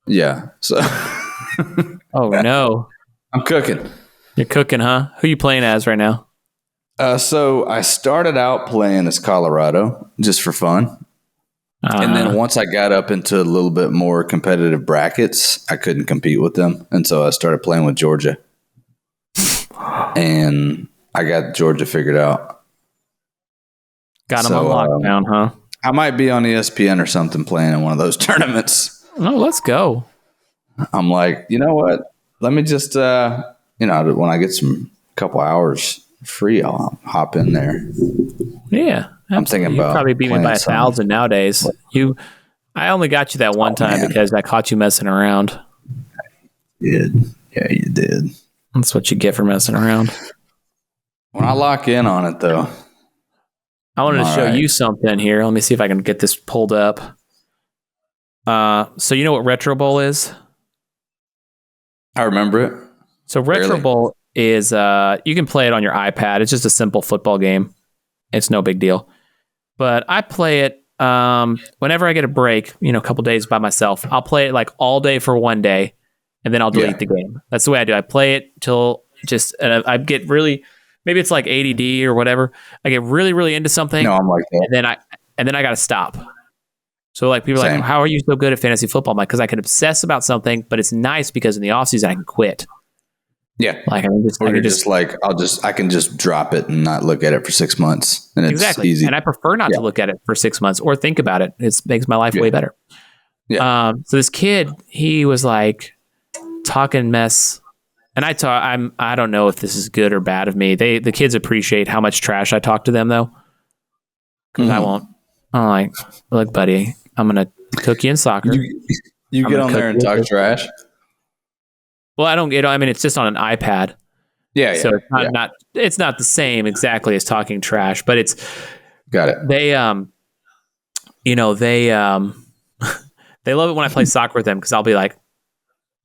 [SPEAKER 2] Yeah. So.
[SPEAKER 1] Oh no.
[SPEAKER 2] I'm cooking.
[SPEAKER 1] You're cooking, huh? Who you playing as right now?
[SPEAKER 2] So I started out playing as Colorado just for fun. And then once I got up into a little bit more competitive brackets, I couldn't compete with them. And so I started playing with Georgia. And I got Georgia figured out.
[SPEAKER 1] Got them on lockdown, huh?
[SPEAKER 2] I might be on ESPN or something playing in one of those tournaments.
[SPEAKER 1] Oh, let's go.
[SPEAKER 2] I'm like, you know what? Let me just, when I get some couple hours free, I'll hop in there.
[SPEAKER 1] Yeah. Absolutely.
[SPEAKER 2] I'm thinking about
[SPEAKER 1] you probably beat me by 1,000 nowadays. I only got you that one time because I caught you messing around.
[SPEAKER 2] You did. Yeah, you did.
[SPEAKER 1] That's what you get for messing around.
[SPEAKER 2] When I lock in on it, though.
[SPEAKER 1] I wanted to show you something here. Let me see if I can get this pulled up. So you know what Retro Bowl is?
[SPEAKER 2] I remember it.
[SPEAKER 1] So Retro Bowl is you can play it on your iPad. It's just a simple football game. It's no big deal. But I play it whenever I get a break, a couple days by myself. I'll play it like all day for one day, and then I'll delete the game. That's the way I do. I play it till I get really, maybe it's like ADD or whatever. I get really, really into something.
[SPEAKER 2] No, I'm like that.
[SPEAKER 1] And then I got to stop. So like people are like, how are you so good at fantasy football? I'm like, because I can obsess about something, but it's nice because in the off season I can quit.
[SPEAKER 2] Yeah.
[SPEAKER 1] Like
[SPEAKER 2] I can just drop it and not look at it for 6 months. And it's easy.
[SPEAKER 1] And I prefer not to look at it for 6 months or think about it. It makes my life way better. Yeah. So this kid, he was like talking mess. And I don't know if this is good or bad of me. The kids appreciate how much trash I talk to them though. Because I won't. I'm like, look, buddy, I'm going to cook you in soccer.
[SPEAKER 2] You get on there and talk trash?
[SPEAKER 1] Well, I don't get. I mean, it's just on an iPad.
[SPEAKER 2] Yeah.
[SPEAKER 1] So it's not the same exactly as talking trash, but it's
[SPEAKER 2] got it.
[SPEAKER 1] They they they love it when I play soccer with them because I'll be like,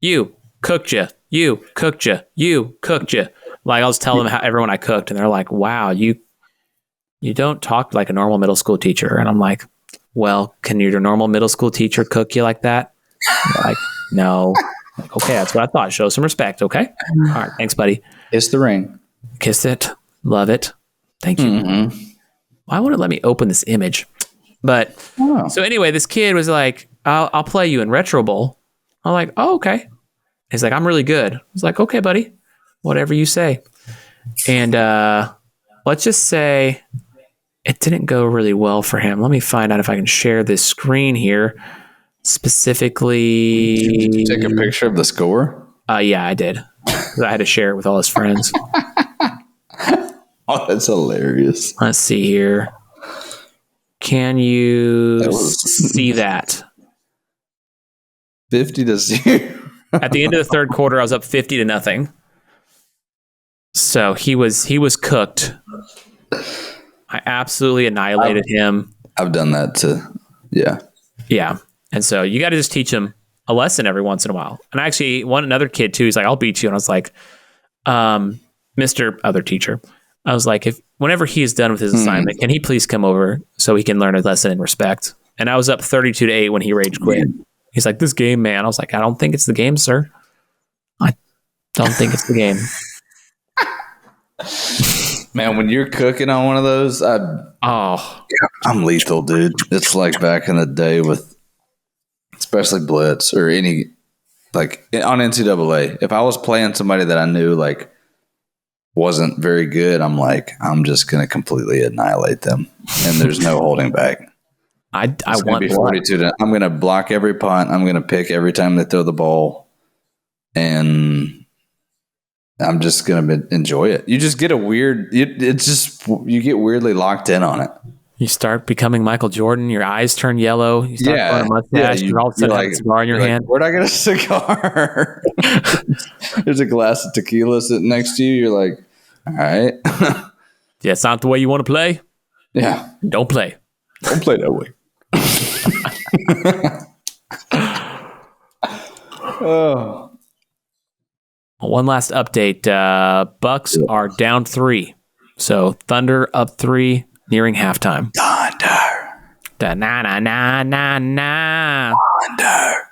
[SPEAKER 1] you cooked you, you cooked you, you cooked you. Like I'll just tell them how everyone I cooked, and they're like, wow, you don't talk like a normal middle school teacher. And I'm like, well, can your normal middle school teacher cook you like that? Like, no. Like, okay, that's what I thought. Show some respect, okay? All right, thanks, buddy.
[SPEAKER 2] Kiss the ring.
[SPEAKER 1] Kiss it. Love it. Thank you. Mm-hmm. Why won't it let me open this image? But so anyway, this kid was like, I'll play you in Retro Bowl. I'm like, oh, okay. He's like, I'm really good. I was like, okay, buddy. Whatever you say. And let's just say it didn't go really well for him. Let me find out if I can share this screen here. Specifically,
[SPEAKER 2] did you take a picture of the score?
[SPEAKER 1] Yeah, I did. I had to share it with all his friends.
[SPEAKER 2] Oh, that's hilarious.
[SPEAKER 1] Let's see here. Can you see that?
[SPEAKER 2] 50-0.
[SPEAKER 1] At the end of the third quarter, I was up 50-0. So he was cooked. I absolutely annihilated him.
[SPEAKER 2] I've done that too. Yeah.
[SPEAKER 1] Yeah. And so you got to just teach him a lesson every once in a while. And I actually another kid too. He's like, I'll beat you. And I was like, Mr. Other Teacher. I was like, whenever he's done with his assignment, can he please come over so he can learn a lesson in respect? And I was up 32-8 when he rage quit. He's like, this game, man. I was like, I don't think it's the game, sir. I don't think it's the game.
[SPEAKER 2] Man, when you're cooking on one of those, I'm lethal, dude. It's like back in the day with especially blitz or any, like on NCAA. If I was playing somebody that I knew like wasn't very good, I'm like, I'm just going to completely annihilate them, and there's no holding back.
[SPEAKER 1] I want
[SPEAKER 2] 42. I'm going to block every punt. I'm going to pick every time they throw the ball, and I'm just going to enjoy it. You just get you get weirdly locked in on it.
[SPEAKER 1] You start becoming Michael Jordan. Your eyes turn yellow. You start growing a mustache. You're all of a sudden have a cigar in your hand.
[SPEAKER 2] Where'd I get a cigar? There's a glass of tequila sitting next to you. You're like, all right.
[SPEAKER 1] Yeah, it's not the way you want to play.
[SPEAKER 2] Yeah.
[SPEAKER 1] Don't play.
[SPEAKER 2] Don't play that way. Oh.
[SPEAKER 1] One last update. Bucks are down 3. So Thunder up 3, nearing halftime.
[SPEAKER 2] Thunder.
[SPEAKER 1] Da na na na na na.
[SPEAKER 2] Thunder.